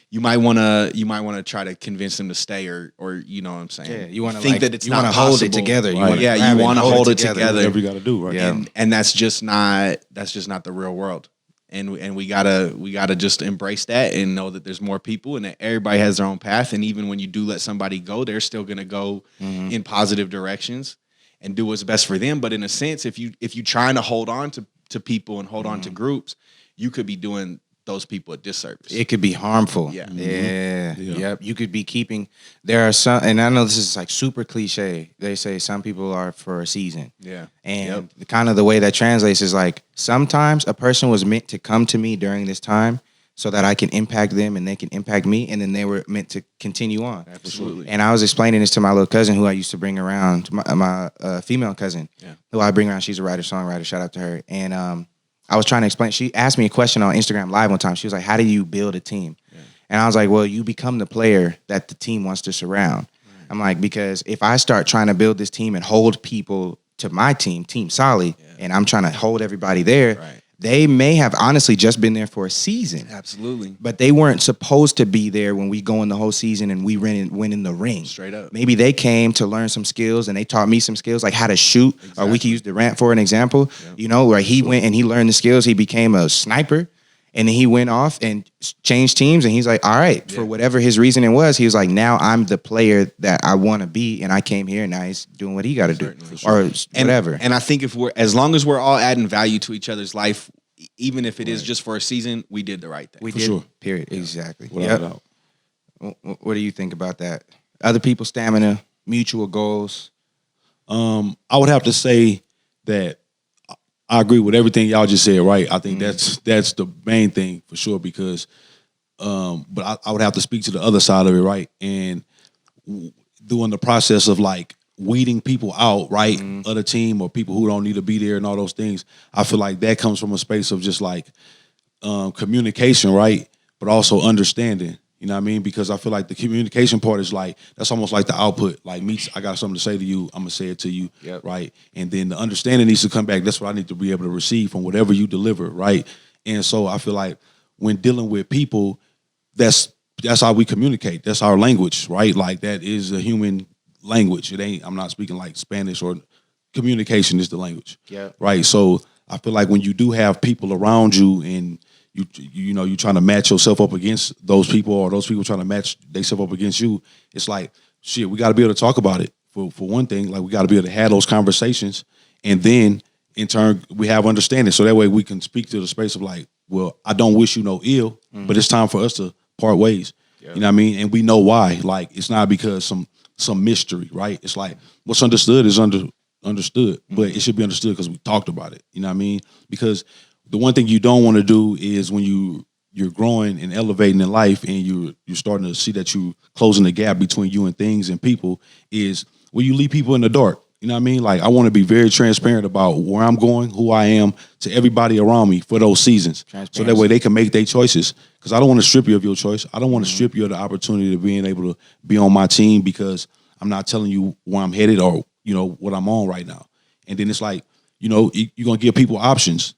[SPEAKER 2] you might want to try to convince them to stay, or you know what I'm saying?
[SPEAKER 1] Yeah, you want to
[SPEAKER 2] think
[SPEAKER 1] like,
[SPEAKER 2] that it's
[SPEAKER 1] you
[SPEAKER 2] not
[SPEAKER 1] want to
[SPEAKER 2] possible.
[SPEAKER 1] hold it together.
[SPEAKER 2] Right. You want to hold it together.
[SPEAKER 3] Whatever you got to do, right?
[SPEAKER 1] Yeah.
[SPEAKER 2] And that's just not the real world. And we gotta just embrace that and know that there's more people and that everybody has their own path. And even when you do let somebody go, they're still gonna go in positive directions and do what's best for them. But in a sense, if you trying to hold on to people and hold on to groups, you could be doing those people a disservice.
[SPEAKER 1] It could be harmful.
[SPEAKER 2] Yeah.
[SPEAKER 1] Yep. You could be keeping. There are some, and I know this is like super cliche. They say some people are for a season.
[SPEAKER 2] Yeah.
[SPEAKER 1] And the kind of the way that translates is like sometimes a person was meant to come to me during this time so that I can impact them and they can impact me, and then they were meant to continue on.
[SPEAKER 2] Absolutely.
[SPEAKER 1] And I was explaining this to my little cousin who I used to bring around, my female cousin, who I bring around. She's a writer, songwriter. Shout out to her. And I was trying to explain. She asked me a question on Instagram Live one time. She was like, "How do you build a team?" And I was like, "Well, you become the player that the team wants to surround." I'm like, because if I start trying to build this team and hold people to my team, Team Solly, and I'm trying to hold everybody there, they may have honestly just been there for a season.
[SPEAKER 2] Absolutely.
[SPEAKER 1] But they weren't supposed to be there when we go in the whole season and we win in the ring.
[SPEAKER 2] Straight up.
[SPEAKER 1] Maybe they came to learn some skills and they taught me some skills, like how to shoot. Or we could use Durant for an example. You know, where he went and he learned the skills. He became a sniper. And then he went off and changed teams. And he's like, all right, for whatever his reasoning was, he was like, now I'm the player that I want to be. And I came here and now he's doing what he got to do. Or whatever.
[SPEAKER 2] And I think as long as we're all adding value to each other's life, even if it is just for a season, we did the right thing.
[SPEAKER 1] We
[SPEAKER 3] For
[SPEAKER 1] did.
[SPEAKER 3] sure.
[SPEAKER 1] Period. Exactly.
[SPEAKER 3] Without a doubt.
[SPEAKER 1] What do you think about that? Other people's stamina, mutual goals.
[SPEAKER 3] I would have to say that I agree with everything y'all just said, right? I think that's the main thing for sure because, but I would have to speak to the other side of it, right? And doing the process of like weeding people out, right? Other team or people who don't need to be there and all those things. I feel like that comes from a space of just like communication, right? But also understanding. You know what I mean? Because I feel like the communication part is like, that's almost like the output. Like me, I got something to say to you, I'm going to say it to you, right? And then the understanding needs to come back. That's what I need to be able to receive from whatever you deliver, right? And so I feel like when dealing with people, that's how we communicate. That's our language, right? Like that is a human language. I'm not speaking like Spanish or communication is the language, right? So I feel like when you do have people around you and you know, you're trying to match yourself up against those people or those people trying to match themselves up against you, it's like, shit, we got to be able to talk about it. For one thing, like we got to be able to have those conversations and then in turn we have understanding. So that way we can speak to the space of like, well, I don't wish you no ill, but it's time for us to part ways. You know what I mean? And we know why. Like it's not because some mystery, right? It's like what's understood is understood, but it should be understood because we talked about it. You know what I mean? Because the one thing you don't want to do is when you're growing and elevating in life and you're starting to see that you're closing the gap between you and things and people is when you leave people in the dark. You know what I mean? Like I want to be very transparent about where I'm going, who I am to everybody around me for those seasons. So that way they can make their choices. Because I don't want to strip you of your choice. I don't want to strip you of the opportunity of being able to be on my team because I'm not telling you where I'm headed or, you know, what I'm on right now. And then it's like, you know, you're going to give people options.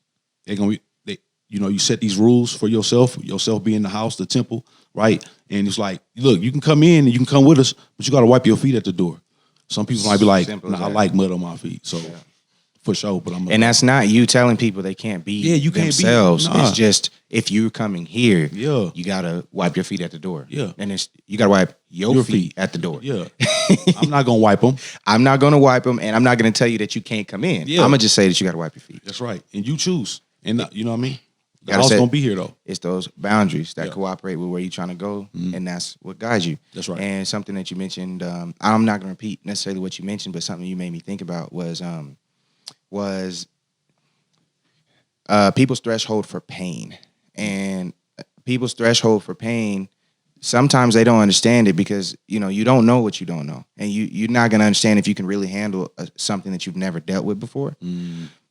[SPEAKER 3] They're gonna be, you know, you set these rules for yourself being the house, the temple, right? And it's like, look, you can come in and you can come with us, but you got to wipe your feet at the door. Some people might be like, nah, I like mud on my feet, so for sure. But
[SPEAKER 1] and that's not you telling people they can't be
[SPEAKER 3] you can't
[SPEAKER 1] themselves.
[SPEAKER 3] Nah.
[SPEAKER 1] It's just if you're coming here,
[SPEAKER 3] you
[SPEAKER 1] gotta wipe your feet at the door.
[SPEAKER 3] Yeah,
[SPEAKER 1] and you gotta wipe your feet at the door.
[SPEAKER 3] Yeah, I'm not gonna wipe them.
[SPEAKER 1] I'm not gonna wipe them, and I'm not gonna tell you that you can't come in. I'm gonna just say that you gotta wipe your feet.
[SPEAKER 3] That's right, and you choose. And you know what I mean? The house gonna be here though.
[SPEAKER 1] It's those boundaries that cooperate with where you're trying to go, and that's what guides you.
[SPEAKER 3] That's right.
[SPEAKER 1] And something that you mentioned, I'm not gonna repeat necessarily what you mentioned, but something you made me think about was people's threshold for pain. And people's threshold for pain, sometimes they don't understand it because, you know, you don't know what you don't know. And you're not gonna understand if you can really handle something that you've never dealt with before.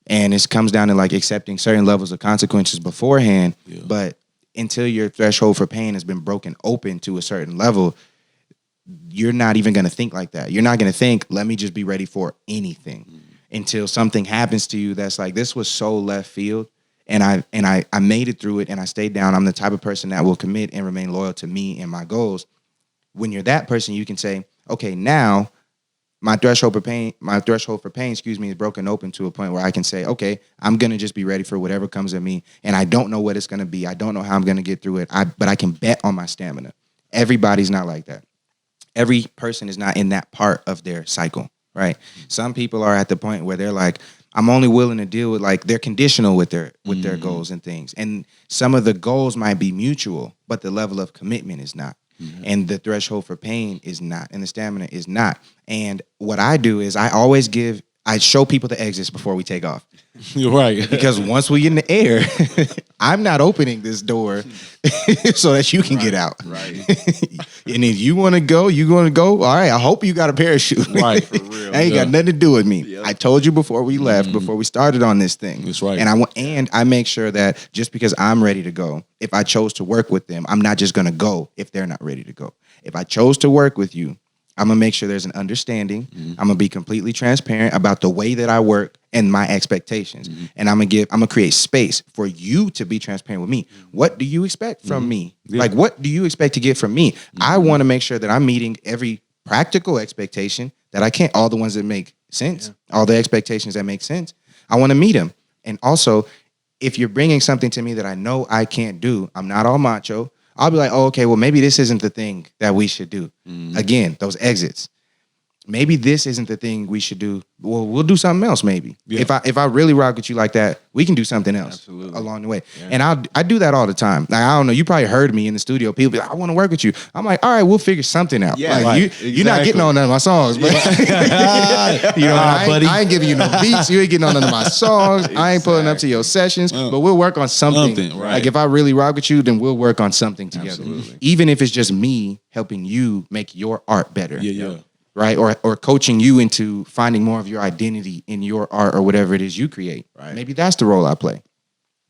[SPEAKER 1] And it comes down to like accepting certain levels of consequences beforehand. But until your threshold for pain has been broken open to a certain level, you're not even going to think like that. You're not going to think, let me just be ready for anything until something happens to you that's like, this was so left field. And I made it through it and I stayed down. I'm the type of person that will commit and remain loyal to me and my goals. When you're that person, you can say, okay, now my threshold for pain, is broken open to a point where I can say, okay, I'm going to just be ready for whatever comes at me. And I don't know what it's going to be. I don't know how I'm going to get through it. But I can bet on my stamina. Everybody's not like that. Every person is not in that part of their cycle, right? Some people are at the point where they're like, I'm only willing to deal with, like, they're conditional with their goals and things. And some of the goals might be mutual, but the level of commitment is not. And the threshold for pain is not, and the stamina is not. And what I do is I always give I show people the exits before we take off.
[SPEAKER 3] You're right.
[SPEAKER 1] Because once we in the air, I'm not opening this door so that you can get out.
[SPEAKER 2] Right.
[SPEAKER 1] And if you want to go, you going to go. All right. I hope you got a parachute.
[SPEAKER 3] Right.
[SPEAKER 2] For real.
[SPEAKER 1] Ain't got nothing to do with me.
[SPEAKER 2] Yep.
[SPEAKER 1] I told you before we left, before we started on this thing.
[SPEAKER 3] That's right.
[SPEAKER 1] And I make sure that just because I'm ready to go, if I chose to work with them, I'm not just going to go if they're not ready to go. If I chose to work with you, I'm going to make sure there's an understanding. I'm going to be completely transparent about the way that I work and my expectations. And I'm going to create space for you to be transparent with me. What do you expect from me?
[SPEAKER 3] Yeah.
[SPEAKER 1] Like, what do you expect to get from me? I want to make sure that I'm meeting every practical expectation that I can, all the ones that make sense, all the expectations that make sense. I want to meet them. And also, if you're bringing something to me that I know I can't do, I'm not all macho. I'll be like, oh, okay, well, maybe this isn't the thing that we should do. Again, those exits. Maybe this isn't the thing we should do. Well, we'll do something else maybe.
[SPEAKER 3] Yeah.
[SPEAKER 1] If I really rock with you like that, we can do something else
[SPEAKER 2] Absolutely.
[SPEAKER 1] along the way. Yeah. And I do that all the time. Like, I don't know, you probably heard me in the studio. People be like, I want to work with you. I'm like, all right, we'll figure something out.
[SPEAKER 2] Yeah,
[SPEAKER 1] like,
[SPEAKER 2] right.
[SPEAKER 1] You're not getting on none of my songs, but
[SPEAKER 3] buddy.
[SPEAKER 1] I ain't giving you no beats. You ain't getting on none of my songs. I ain't pulling up to your sessions, but we'll work on something.
[SPEAKER 3] Right.
[SPEAKER 1] Like if I really rock with you, then we'll work on something together.
[SPEAKER 2] Absolutely.
[SPEAKER 1] Even if it's just me helping you make your art better.
[SPEAKER 3] Yeah.
[SPEAKER 1] Right. Or coaching you into finding more of your identity in your art or whatever it is you create.
[SPEAKER 2] Right.
[SPEAKER 1] Maybe that's the role I play.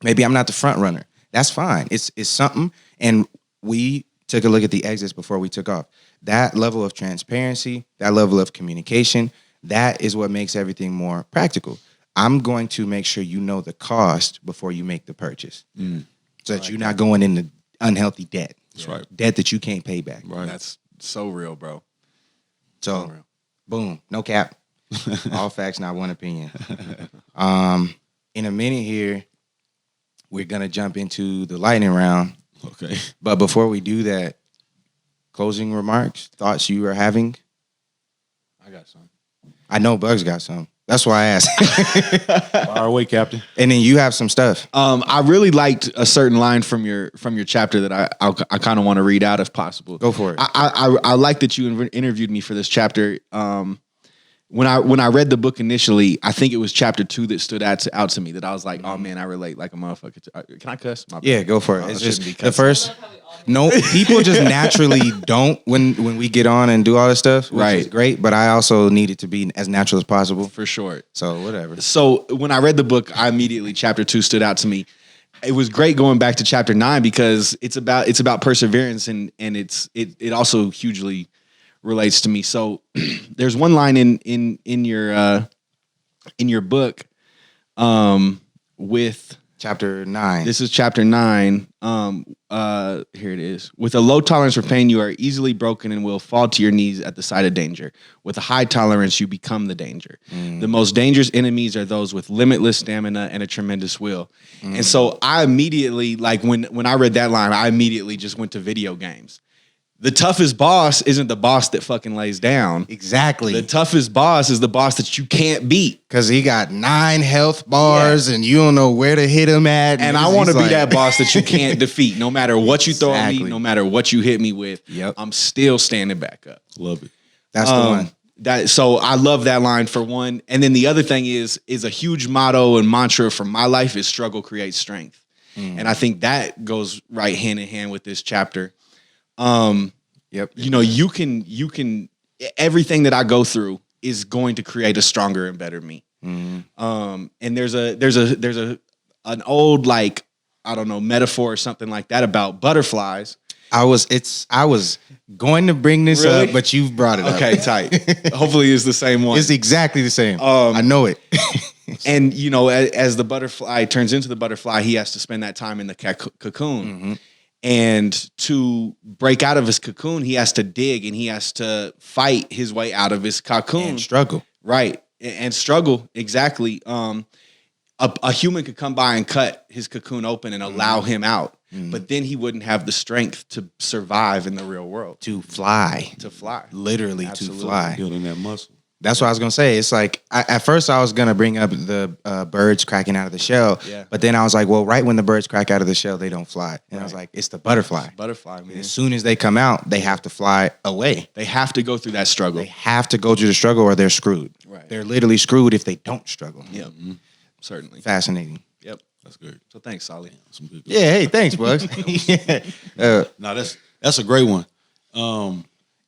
[SPEAKER 1] Maybe I'm not the front runner. That's fine. It's something. And we took a look at the exits before we took off. That level of transparency, that level of communication, that is what makes everything more practical. I'm going to make sure you know the cost before you make the purchase. So that you're not going into unhealthy debt.
[SPEAKER 3] That's right.
[SPEAKER 1] Debt that you can't pay back.
[SPEAKER 3] Right.
[SPEAKER 2] That's so real, bro.
[SPEAKER 1] So,
[SPEAKER 2] real.
[SPEAKER 1] boom, no cap. All facts, not one opinion. In a minute here, we're going to jump into the lightning round.
[SPEAKER 3] Okay.
[SPEAKER 1] But before we do that, closing remarks, thoughts you are having?
[SPEAKER 2] I got some.
[SPEAKER 1] I know Buggz got some. That's why I asked.
[SPEAKER 3] Fire away, Captain.
[SPEAKER 1] And then you have some stuff.
[SPEAKER 2] I really liked a certain line from your chapter that I kind of want to read out if possible.
[SPEAKER 1] Go for it.
[SPEAKER 2] I like that you interviewed me for this chapter. When I read the book initially, I think it was chapter 2 that stood out to me that I was like, oh man, I relate like a motherfucker. Can I cuss? My bad.
[SPEAKER 1] Yeah, go for it.
[SPEAKER 2] I
[SPEAKER 1] It's
[SPEAKER 2] shouldn't
[SPEAKER 1] just
[SPEAKER 2] be
[SPEAKER 1] the
[SPEAKER 2] cussing.
[SPEAKER 1] first. No, people just naturally don't when we get on and do all this stuff, which is
[SPEAKER 2] Right.
[SPEAKER 1] great. But I also need it to be as natural as possible.
[SPEAKER 2] For sure.
[SPEAKER 1] So whatever.
[SPEAKER 2] So when I read the book, chapter 2 stood out to me. It was great going back to chapter 9 because it's about perseverance and it also hugely relates to me. So there's one line in your book with
[SPEAKER 1] Chapter 9.
[SPEAKER 2] this is chapter 9. Here it is. With a low tolerance for pain, you are easily broken and will fall to your knees at the sight of danger. With a high tolerance, you become the danger. The most dangerous enemies are those with limitless stamina and a tremendous will. And so I immediately, like when I read that line, I immediately just went to video games. The toughest boss isn't the boss that fucking lays down.
[SPEAKER 1] Exactly.
[SPEAKER 2] The toughest boss is the boss that you can't beat.
[SPEAKER 1] Because he got 9 health bars and you don't know where to hit him at.
[SPEAKER 2] And I want to be that boss that you can't defeat. No matter what you throw at me,
[SPEAKER 1] Exactly.
[SPEAKER 2] no matter what you hit me with,
[SPEAKER 1] Yep.
[SPEAKER 2] I'm still standing back up.
[SPEAKER 3] Love it.
[SPEAKER 1] That's the one.
[SPEAKER 2] So I love that line for one. And then the other thing is a huge motto and mantra for my life is struggle creates strength. And I think that goes right hand in hand with this chapter.
[SPEAKER 1] Yep.
[SPEAKER 2] You know, you can everything that I go through is going to create a stronger and better me. And there's an old, like, I don't know, metaphor or something like that about butterflies.
[SPEAKER 1] I was going to bring this
[SPEAKER 2] Really?
[SPEAKER 1] up, but you've brought it up.
[SPEAKER 2] Okay, tight. Hopefully it's the same one.
[SPEAKER 1] It's exactly the same. I know it.
[SPEAKER 2] And, you know, as the butterfly turns into the butterfly, he has to spend that time in the cocoon. And to break out of his cocoon, he has to dig and he has to fight his way out of his cocoon.
[SPEAKER 1] And struggle.
[SPEAKER 2] Right. And struggle. Exactly. A human could come by and cut his cocoon open and allow him out. But then he wouldn't have the strength to survive in the real world.
[SPEAKER 1] To fly.
[SPEAKER 2] To fly.
[SPEAKER 1] Literally
[SPEAKER 2] Absolutely.
[SPEAKER 1] to fly.
[SPEAKER 3] Building that muscle.
[SPEAKER 1] That's what I was going to say. It's like, at first I was going to bring up the birds cracking out of the shell.
[SPEAKER 2] Yeah.
[SPEAKER 1] But then I was like, well, right when the birds crack out of the shell, they don't fly. And I was like, it's the butterfly.
[SPEAKER 2] Butterfly, man.
[SPEAKER 1] As soon as they come out, they have to fly away.
[SPEAKER 2] They have to go through that struggle.
[SPEAKER 1] They have to go through the struggle or they're screwed.
[SPEAKER 2] Right. Right.
[SPEAKER 1] They're literally screwed if they don't struggle.
[SPEAKER 2] Yep. Certainly.
[SPEAKER 1] Fascinating.
[SPEAKER 2] Yep.
[SPEAKER 3] That's good.
[SPEAKER 2] So thanks, Solly.
[SPEAKER 3] Some good.
[SPEAKER 1] Yeah. Hey, thanks, Buggz. Yeah.
[SPEAKER 3] No, that's a great one.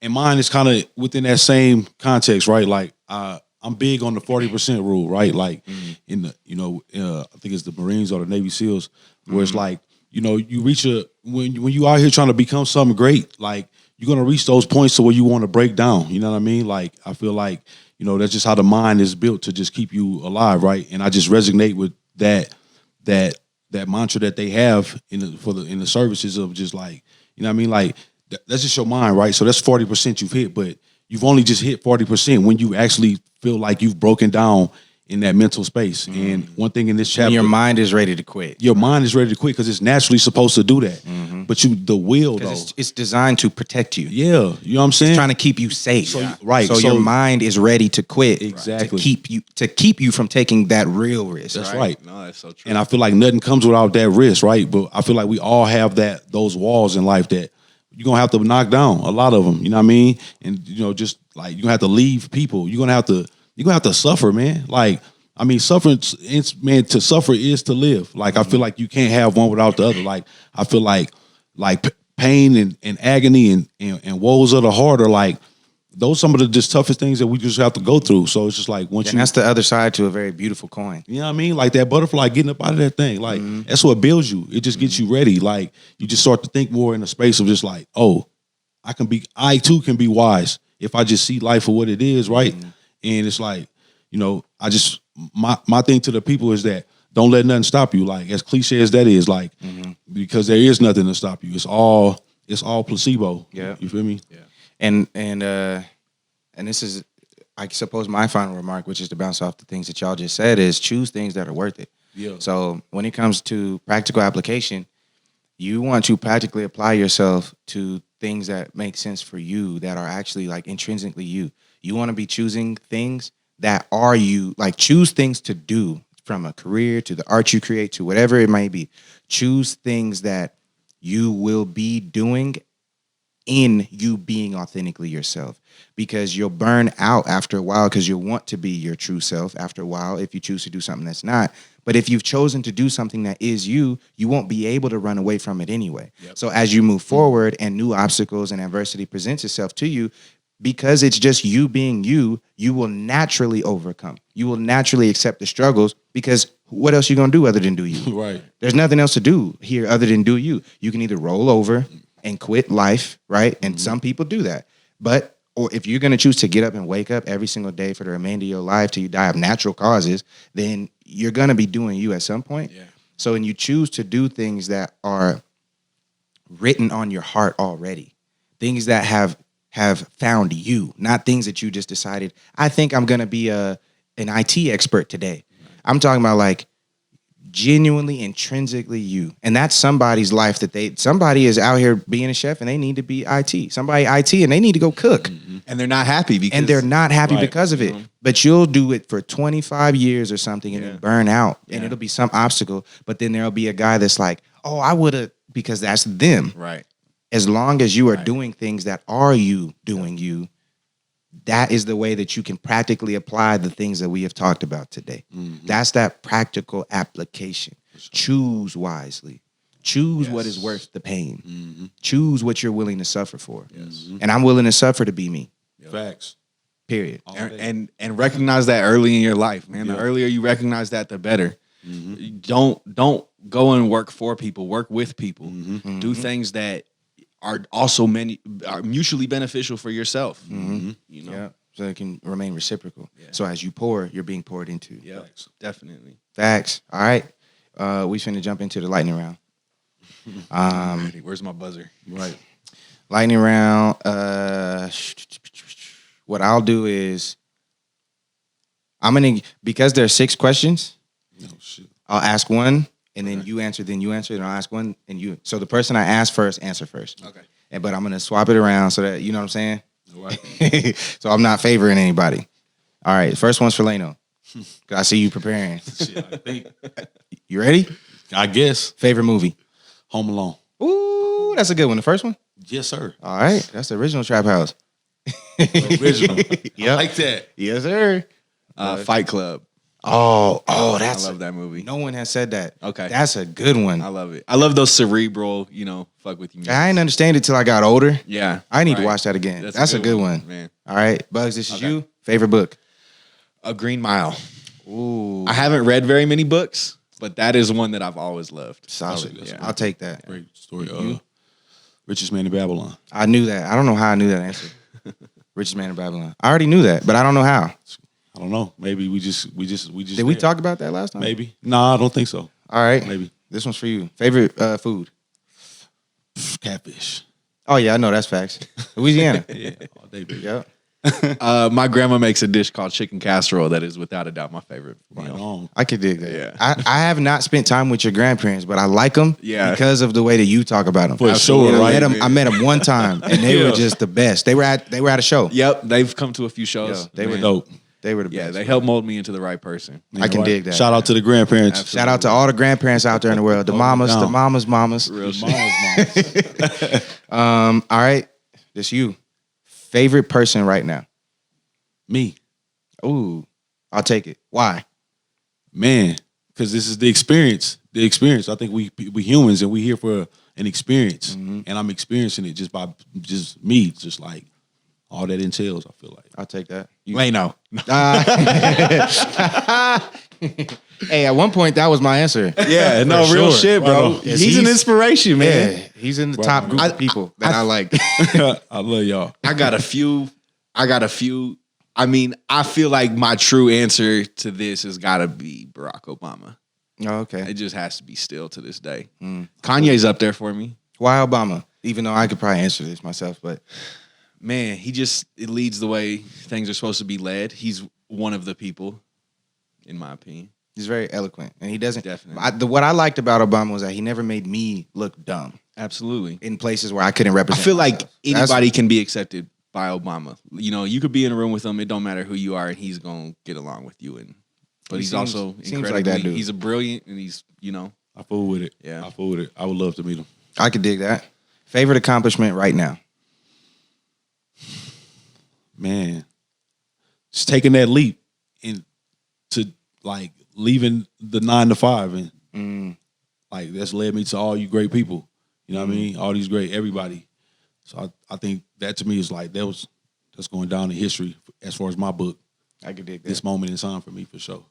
[SPEAKER 3] And mine is kind of within that same context, right? Like I'm big on the 40% rule, right? Like in the I think it's the Marines or the Navy SEALs, where it's like you reach when you out here trying to become something great, like you're gonna reach those points to where you want to break down. You know what I mean? Like I feel like that's just how the mind is built to just keep you alive, right? And I just resonate with that mantra that they have in the services of just like what I mean, like that's just your mind, right? So that's 40% you've hit, but you've only just hit 40% when you actually feel like you've broken down in that mental space. And one thing in this chapter,
[SPEAKER 1] And your mind is ready to quit.
[SPEAKER 3] your mind is ready to quit because it's naturally supposed to do that. But the will though,
[SPEAKER 1] It's designed to protect you.
[SPEAKER 3] yeah, you know what I'm saying?
[SPEAKER 1] Trying to keep you safe.
[SPEAKER 3] right.
[SPEAKER 1] So,
[SPEAKER 3] So-
[SPEAKER 1] your mind is ready to quit.
[SPEAKER 3] Exactly.
[SPEAKER 1] To keep you from taking that real risk.
[SPEAKER 3] That's right.
[SPEAKER 2] No, that's so true.
[SPEAKER 3] And I feel like nothing comes without that risk, right? But I feel like we all have those walls in life that you're gonna have to knock down a lot of them. You know what I mean? And just like you're gonna have to leave people. You're gonna have to suffer, man. Like I mean, suffering, man. To suffer is to live. Like I feel like you can't have one without the other. Like I feel like pain and agony and woes of the heart are like those some of the just toughest things that we just have to go through. So it's just like once
[SPEAKER 1] And that's the other side to a very beautiful coin.
[SPEAKER 3] you know what I mean? Like that butterfly getting up out of that thing. Like that's what builds you. It just gets you ready. Like you just start to think more in the space of just like, oh, I too can be wise if I just see life for what it is, right? And it's like, I just my thing to the people is that don't let nothing stop you. Like as cliche as that is, like because there is nothing to stop you. It's all placebo.
[SPEAKER 1] Yeah.
[SPEAKER 3] You feel me?
[SPEAKER 2] Yeah.
[SPEAKER 1] And this is, I suppose, my final remark, which is to bounce off the things that y'all just said, is choose things that are worth it.
[SPEAKER 3] Yeah.
[SPEAKER 1] So when it comes to practical application, you want to practically apply yourself to things that make sense for you, that are actually like intrinsically you. You want to be choosing things that are you, like choose things to do, from a career to the art you create to whatever it might be. Choose things that you will be doing in you being authentically yourself, because you'll burn out after a while because you'll want to be your true self after a while if you choose to do something that's not. But if you've chosen to do something that is you, you won't be able to run away from it anyway. So as you move forward and new obstacles and adversity presents itself to you, because it's just you being you, you will naturally overcome. You will naturally accept the struggles, because what else you gonna do other than do you?
[SPEAKER 3] Right.
[SPEAKER 1] There's nothing else to do here other than do you. You can either roll over and quit life, right? And some people do that. Or if you're gonna choose to get up and wake up every single day for the remainder of your life till you die of natural causes, then you're gonna be doing you at some point.
[SPEAKER 2] Yeah.
[SPEAKER 1] So when you choose to do things that are written on your heart already, things that have found you, not things that you just decided, I think I'm gonna be an IT expert today. I'm talking about like genuinely, intrinsically you. And that's somebody's life somebody is out here being a chef and they need to be IT. Somebody IT and they need to go cook.
[SPEAKER 2] And they're not happy because
[SPEAKER 1] And they're not happy
[SPEAKER 3] Right.
[SPEAKER 1] because of it. But you'll do it for 25 years or something and then burn out. And it'll be some obstacle. But then there'll be a guy that's like, oh, I would have, because that's them.
[SPEAKER 2] right.
[SPEAKER 1] As long as you are doing things that are you doing you, that is the way that you can practically apply the things that we have talked about today. That's that practical application. Choose wisely. Choose what is worth the pain. Choose what you're willing to suffer for. And I'm willing to suffer to be me.
[SPEAKER 3] Facts.
[SPEAKER 1] Period.
[SPEAKER 3] All day.
[SPEAKER 2] And recognize that early in your life, man.
[SPEAKER 3] Yeah.
[SPEAKER 2] The earlier you recognize that, the better. Don't go and work for people. Work with people. Do things that are also are mutually beneficial for yourself.
[SPEAKER 1] Yeah. So it can remain reciprocal. So as you pour, you're being poured into.
[SPEAKER 2] Yeah, definitely.
[SPEAKER 1] Facts. All right. We finna jump into the lightning round.
[SPEAKER 2] Where's my buzzer?
[SPEAKER 3] Right.
[SPEAKER 1] Lightning round. What I'll do is because there are 6 questions,
[SPEAKER 3] Oh shit.
[SPEAKER 1] I'll ask one and then you answer, and I'll ask one and you. So the person I ask first, answer first.
[SPEAKER 2] Okay.
[SPEAKER 1] But I'm gonna swap it around so that, you know what I'm saying?
[SPEAKER 3] Right.
[SPEAKER 1] So I'm not favoring anybody. All right. First one's for Laneo. I see you preparing.
[SPEAKER 3] Shit, I think.
[SPEAKER 1] You ready?
[SPEAKER 3] I guess.
[SPEAKER 1] Favorite movie?
[SPEAKER 3] Home Alone.
[SPEAKER 1] Ooh, that's a good one. The first one?
[SPEAKER 3] Yes, sir.
[SPEAKER 1] All right. That's the original Trap House.
[SPEAKER 3] Original. I
[SPEAKER 1] Yep.
[SPEAKER 3] like that.
[SPEAKER 1] Yes, sir.
[SPEAKER 2] Fight Club.
[SPEAKER 1] Oh,
[SPEAKER 2] I
[SPEAKER 1] that's
[SPEAKER 2] love that movie.
[SPEAKER 1] no one has said that.
[SPEAKER 2] Okay.
[SPEAKER 1] That's a good one.
[SPEAKER 2] I love it. I love those cerebral, fuck with you.
[SPEAKER 1] I didn't understand it till I got older.
[SPEAKER 2] Yeah.
[SPEAKER 1] I need to
[SPEAKER 2] right.
[SPEAKER 1] watch that again. That's a good one.
[SPEAKER 2] man.
[SPEAKER 1] All right, Bugs, this is
[SPEAKER 2] Okay.
[SPEAKER 1] you. Favorite book?
[SPEAKER 2] A Green Mile.
[SPEAKER 1] Ooh,
[SPEAKER 2] I haven't read very many books, but that is one that I've always loved.
[SPEAKER 1] solid.
[SPEAKER 3] That's a
[SPEAKER 1] I'll take that.
[SPEAKER 3] Great story. Richest Man in Babylon.
[SPEAKER 1] I knew that. I don't know how I knew that answer. Richest Man in Babylon. I already knew that, but I don't know how.
[SPEAKER 3] I don't know. Maybe we just.
[SPEAKER 1] Did we talk about that last time?
[SPEAKER 3] Maybe. Nah, I don't think so.
[SPEAKER 1] All right.
[SPEAKER 3] Maybe.
[SPEAKER 1] This one's for you. Favorite food?
[SPEAKER 3] Catfish.
[SPEAKER 1] Oh yeah, I know that's facts. Louisiana.
[SPEAKER 3] Yeah, all day, baby.
[SPEAKER 1] Yep.
[SPEAKER 2] My grandma makes a dish called chicken casserole that is without a doubt my favorite
[SPEAKER 3] Right
[SPEAKER 2] meal.
[SPEAKER 3] on.
[SPEAKER 1] I could dig that.
[SPEAKER 2] Yeah.
[SPEAKER 1] I have not spent time with your grandparents, but I like them
[SPEAKER 2] Yeah.
[SPEAKER 1] because of the way that you talk about them.
[SPEAKER 3] For sure, right?
[SPEAKER 1] I met them one time, and they were just the best. They were at a show.
[SPEAKER 2] Yep, they've come to a few shows.
[SPEAKER 1] Yeah, they were
[SPEAKER 2] Man.
[SPEAKER 3] Dope.
[SPEAKER 1] They were the
[SPEAKER 2] Yeah,
[SPEAKER 1] best.
[SPEAKER 2] they helped mold me into the right person.
[SPEAKER 1] I can dig that.
[SPEAKER 3] Shout out to the grandparents.
[SPEAKER 2] Absolutely.
[SPEAKER 1] Shout out to all the grandparents out there in the world. The mamas, the mamas.
[SPEAKER 2] Real shit.
[SPEAKER 3] Mamas.
[SPEAKER 1] All right, this you. Favorite person right now?
[SPEAKER 3] Me.
[SPEAKER 1] Ooh, I'll take it. Why?
[SPEAKER 3] Man, because this is the experience. The experience. I think we humans and we here for an experience, and I'm experiencing it just by me, just like all that entails. I feel like.
[SPEAKER 1] I'll take that.
[SPEAKER 2] Lano.
[SPEAKER 1] Hey, at one point that was my answer.
[SPEAKER 2] Yeah, no,
[SPEAKER 1] For
[SPEAKER 2] real
[SPEAKER 1] sure.
[SPEAKER 2] shit, bro.
[SPEAKER 3] Right on.
[SPEAKER 1] Yes,
[SPEAKER 2] he's an inspiration, man.
[SPEAKER 1] Yeah, he's in the top group of people that I like.
[SPEAKER 3] I love y'all.
[SPEAKER 2] I got a few. I mean, I feel like my true answer to this has got to be Barack Obama.
[SPEAKER 1] Oh, okay.
[SPEAKER 2] It just has to be still to this day. Kanye's up there for me.
[SPEAKER 1] Why Obama? Even though I could probably answer this myself, but
[SPEAKER 2] Man, it leads the way things are supposed to be led. He's one of the people, in my opinion.
[SPEAKER 1] he's very eloquent, and he doesn't.
[SPEAKER 2] Definitely.
[SPEAKER 1] What I liked about Obama was that he never made me look dumb
[SPEAKER 2] Absolutely.
[SPEAKER 1] in places where I couldn't
[SPEAKER 2] I
[SPEAKER 1] represent.
[SPEAKER 2] feel like
[SPEAKER 1] myself. That's-
[SPEAKER 2] anybody can be accepted by Obama. You could be in a room with him. It don't matter who you are, and he's gonna get along with you. But
[SPEAKER 1] He
[SPEAKER 2] he's
[SPEAKER 1] seems-
[SPEAKER 2] also
[SPEAKER 1] seems
[SPEAKER 2] incredibly.
[SPEAKER 1] like that dude.
[SPEAKER 2] He's a brilliant, and he's
[SPEAKER 3] I fool with it.
[SPEAKER 2] Yeah.
[SPEAKER 3] I fool with it. I would love to meet him.
[SPEAKER 1] I could dig that. Favorite accomplishment right now?
[SPEAKER 3] Man, just taking that leap into like leaving the 9 to 5 and like that's led me to all you great people. You know what I mean? All these great everybody. So I think that to me is like that's going down in history as far as my book.
[SPEAKER 1] I could dig that.
[SPEAKER 3] This moment in time for me for sure.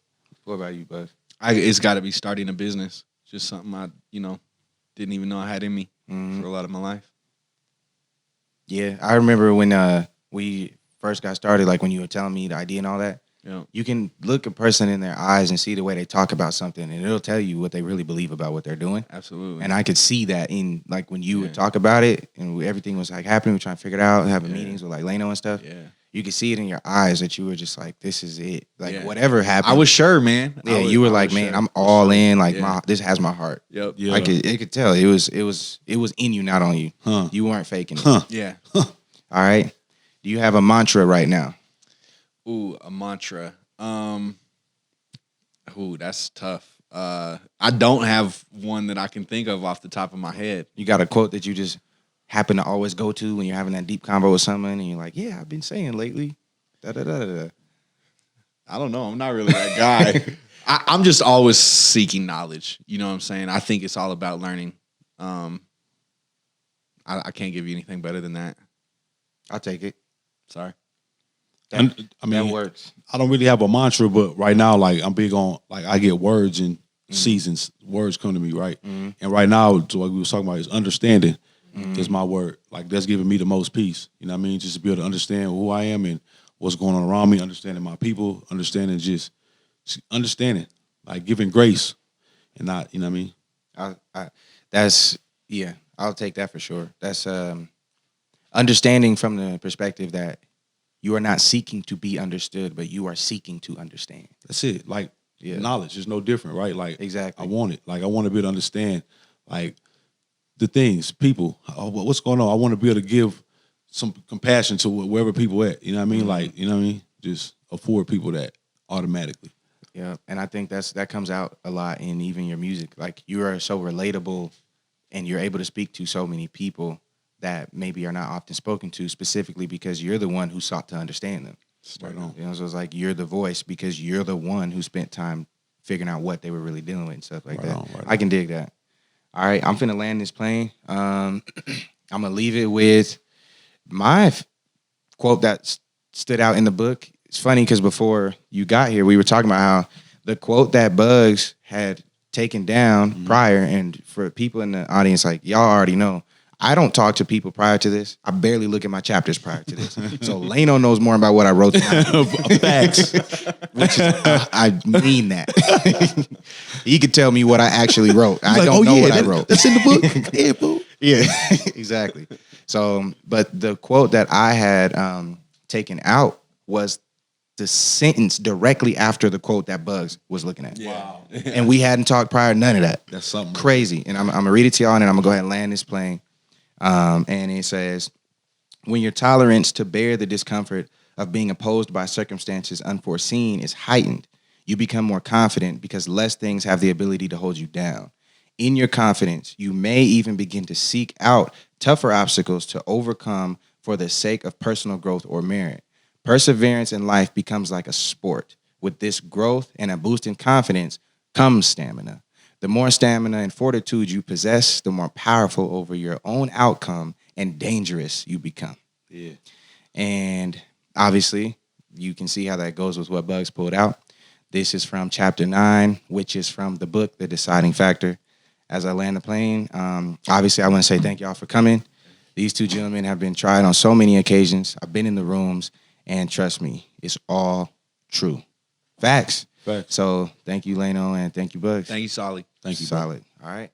[SPEAKER 1] What about you, Buzz?
[SPEAKER 2] It's got to be starting a business. Just something I didn't even know I had in me for a lot of my life.
[SPEAKER 1] Yeah, I remember when we first got started, like when you were telling me the idea and all that.
[SPEAKER 2] Yeah.
[SPEAKER 1] You can look a person in their eyes and see the way they talk about something, and it'll tell you what they really believe about what they're doing.
[SPEAKER 2] Absolutely.
[SPEAKER 1] And I could see that in like when you
[SPEAKER 2] Yeah.
[SPEAKER 1] would talk about it, and everything was like happening. We're trying to figure it out, having meetings with like Laneo and stuff.
[SPEAKER 2] Yeah.
[SPEAKER 1] You could see it in your eyes that you were just like, "This is it." Like
[SPEAKER 2] Yeah.
[SPEAKER 1] whatever happened,
[SPEAKER 2] I was sure, man.
[SPEAKER 1] Yeah, you were like, "Man, I'm all in. Like
[SPEAKER 2] Yeah.
[SPEAKER 1] this has my heart."
[SPEAKER 2] Yep.
[SPEAKER 3] Yeah.
[SPEAKER 1] It could tell. It was in you, not on you.
[SPEAKER 3] Huh.
[SPEAKER 1] You weren't faking it.
[SPEAKER 3] Huh.
[SPEAKER 2] Yeah.
[SPEAKER 1] All right. Do you have a mantra right now?
[SPEAKER 2] Ooh, a mantra. That's tough. I don't have one that I can think of off the top of my head.
[SPEAKER 1] You got a quote that you just happen to always go to when you're having that deep convo with someone, and you're like, "Yeah, I've been saying lately." Da da da da. Da.
[SPEAKER 2] I don't know. I'm not really that guy. I'm just always seeking knowledge. You know what I'm saying? I think it's all about learning. I can't give you anything better than that.
[SPEAKER 1] I'll take it.
[SPEAKER 2] Sorry.
[SPEAKER 1] That,
[SPEAKER 3] I mean,
[SPEAKER 1] that works.
[SPEAKER 3] I don't really have a mantra, but right now, like I'm big on like I get words and seasons. Words come to me, right? And right now, so what we was talking about is understanding is my word. Like that's giving me the most peace. You know what I mean? Just to be able to understand who I am and what's going on around me, understanding my people, understanding just understanding, like giving grace and not, you know what I mean?
[SPEAKER 1] That's yeah. I'll take that for sure. That's understanding from the perspective that you are not seeking to be understood, but you are seeking to understand.
[SPEAKER 3] That's it. Like
[SPEAKER 1] Yeah.
[SPEAKER 3] knowledge is no different, right? Like
[SPEAKER 1] Exactly.
[SPEAKER 3] I want it. Like I want to be able to understand like the things, people, what's going on. I want to be able to give some compassion to wherever people at. You know what I mean? Like, you know what I mean? Just afford people that automatically.
[SPEAKER 1] Yeah, and I think that comes out a lot in even your music. Like you are so relatable, and you're able to speak to so many people that maybe are not often spoken to, specifically because you're the one who sought to understand them.
[SPEAKER 3] Right on.
[SPEAKER 1] You know, so it's like you're the voice because you're the one who spent time figuring out what they were really dealing with and stuff like
[SPEAKER 3] Right
[SPEAKER 1] that.
[SPEAKER 3] on, right
[SPEAKER 1] I can dig that. All right, I'm finna land this plane. I'm gonna leave it with my quote that stood out in the book. It's funny because before you got here, we were talking about how the quote that Buggz had taken down prior, and for people in the audience, like y'all already know, I don't talk to people prior to this. I barely look at my chapters prior to this. So Leno knows more about what I wrote tonight.
[SPEAKER 3] Facts.
[SPEAKER 1] Which is, I mean that. He could tell me what I actually wrote. I
[SPEAKER 3] Like,
[SPEAKER 1] don't know what I
[SPEAKER 3] that-
[SPEAKER 1] wrote.
[SPEAKER 3] That's in the book. Yeah, boo.
[SPEAKER 1] Yeah, exactly. So, but the quote that I had taken out was the sentence directly after the quote that Buggz was looking at.
[SPEAKER 2] Wow.
[SPEAKER 1] And we hadn't talked prior, none of that.
[SPEAKER 3] That's something.
[SPEAKER 1] Crazy. And I'm going to read it to y'all, and then I'm going to go ahead and land this plane. And it says, when your tolerance to bear the discomfort of being opposed by circumstances unforeseen is heightened, you become more confident because less things have the ability to hold you down. In your confidence, you may even begin to seek out tougher obstacles to overcome for the sake of personal growth or merit. Perseverance in life becomes like a sport. With this growth and a boost in confidence comes stamina. The more stamina and fortitude you possess, the more powerful over your own outcome and dangerous you become.
[SPEAKER 3] Yeah.
[SPEAKER 1] And obviously, you can see how that goes with what Buggz pulled out. This is from chapter 9, which is from the book, The Deciding Factor. As I land the plane, obviously, I want to say thank y'all for coming. These two gentlemen have been tried on so many occasions. I've been in the rooms, and trust me, it's all true. Facts.
[SPEAKER 3] Facts.
[SPEAKER 1] So thank you, Leno, and thank you, Buggz.
[SPEAKER 2] Thank you, Solly.
[SPEAKER 3] Thank you, bro.
[SPEAKER 1] Solid. All right.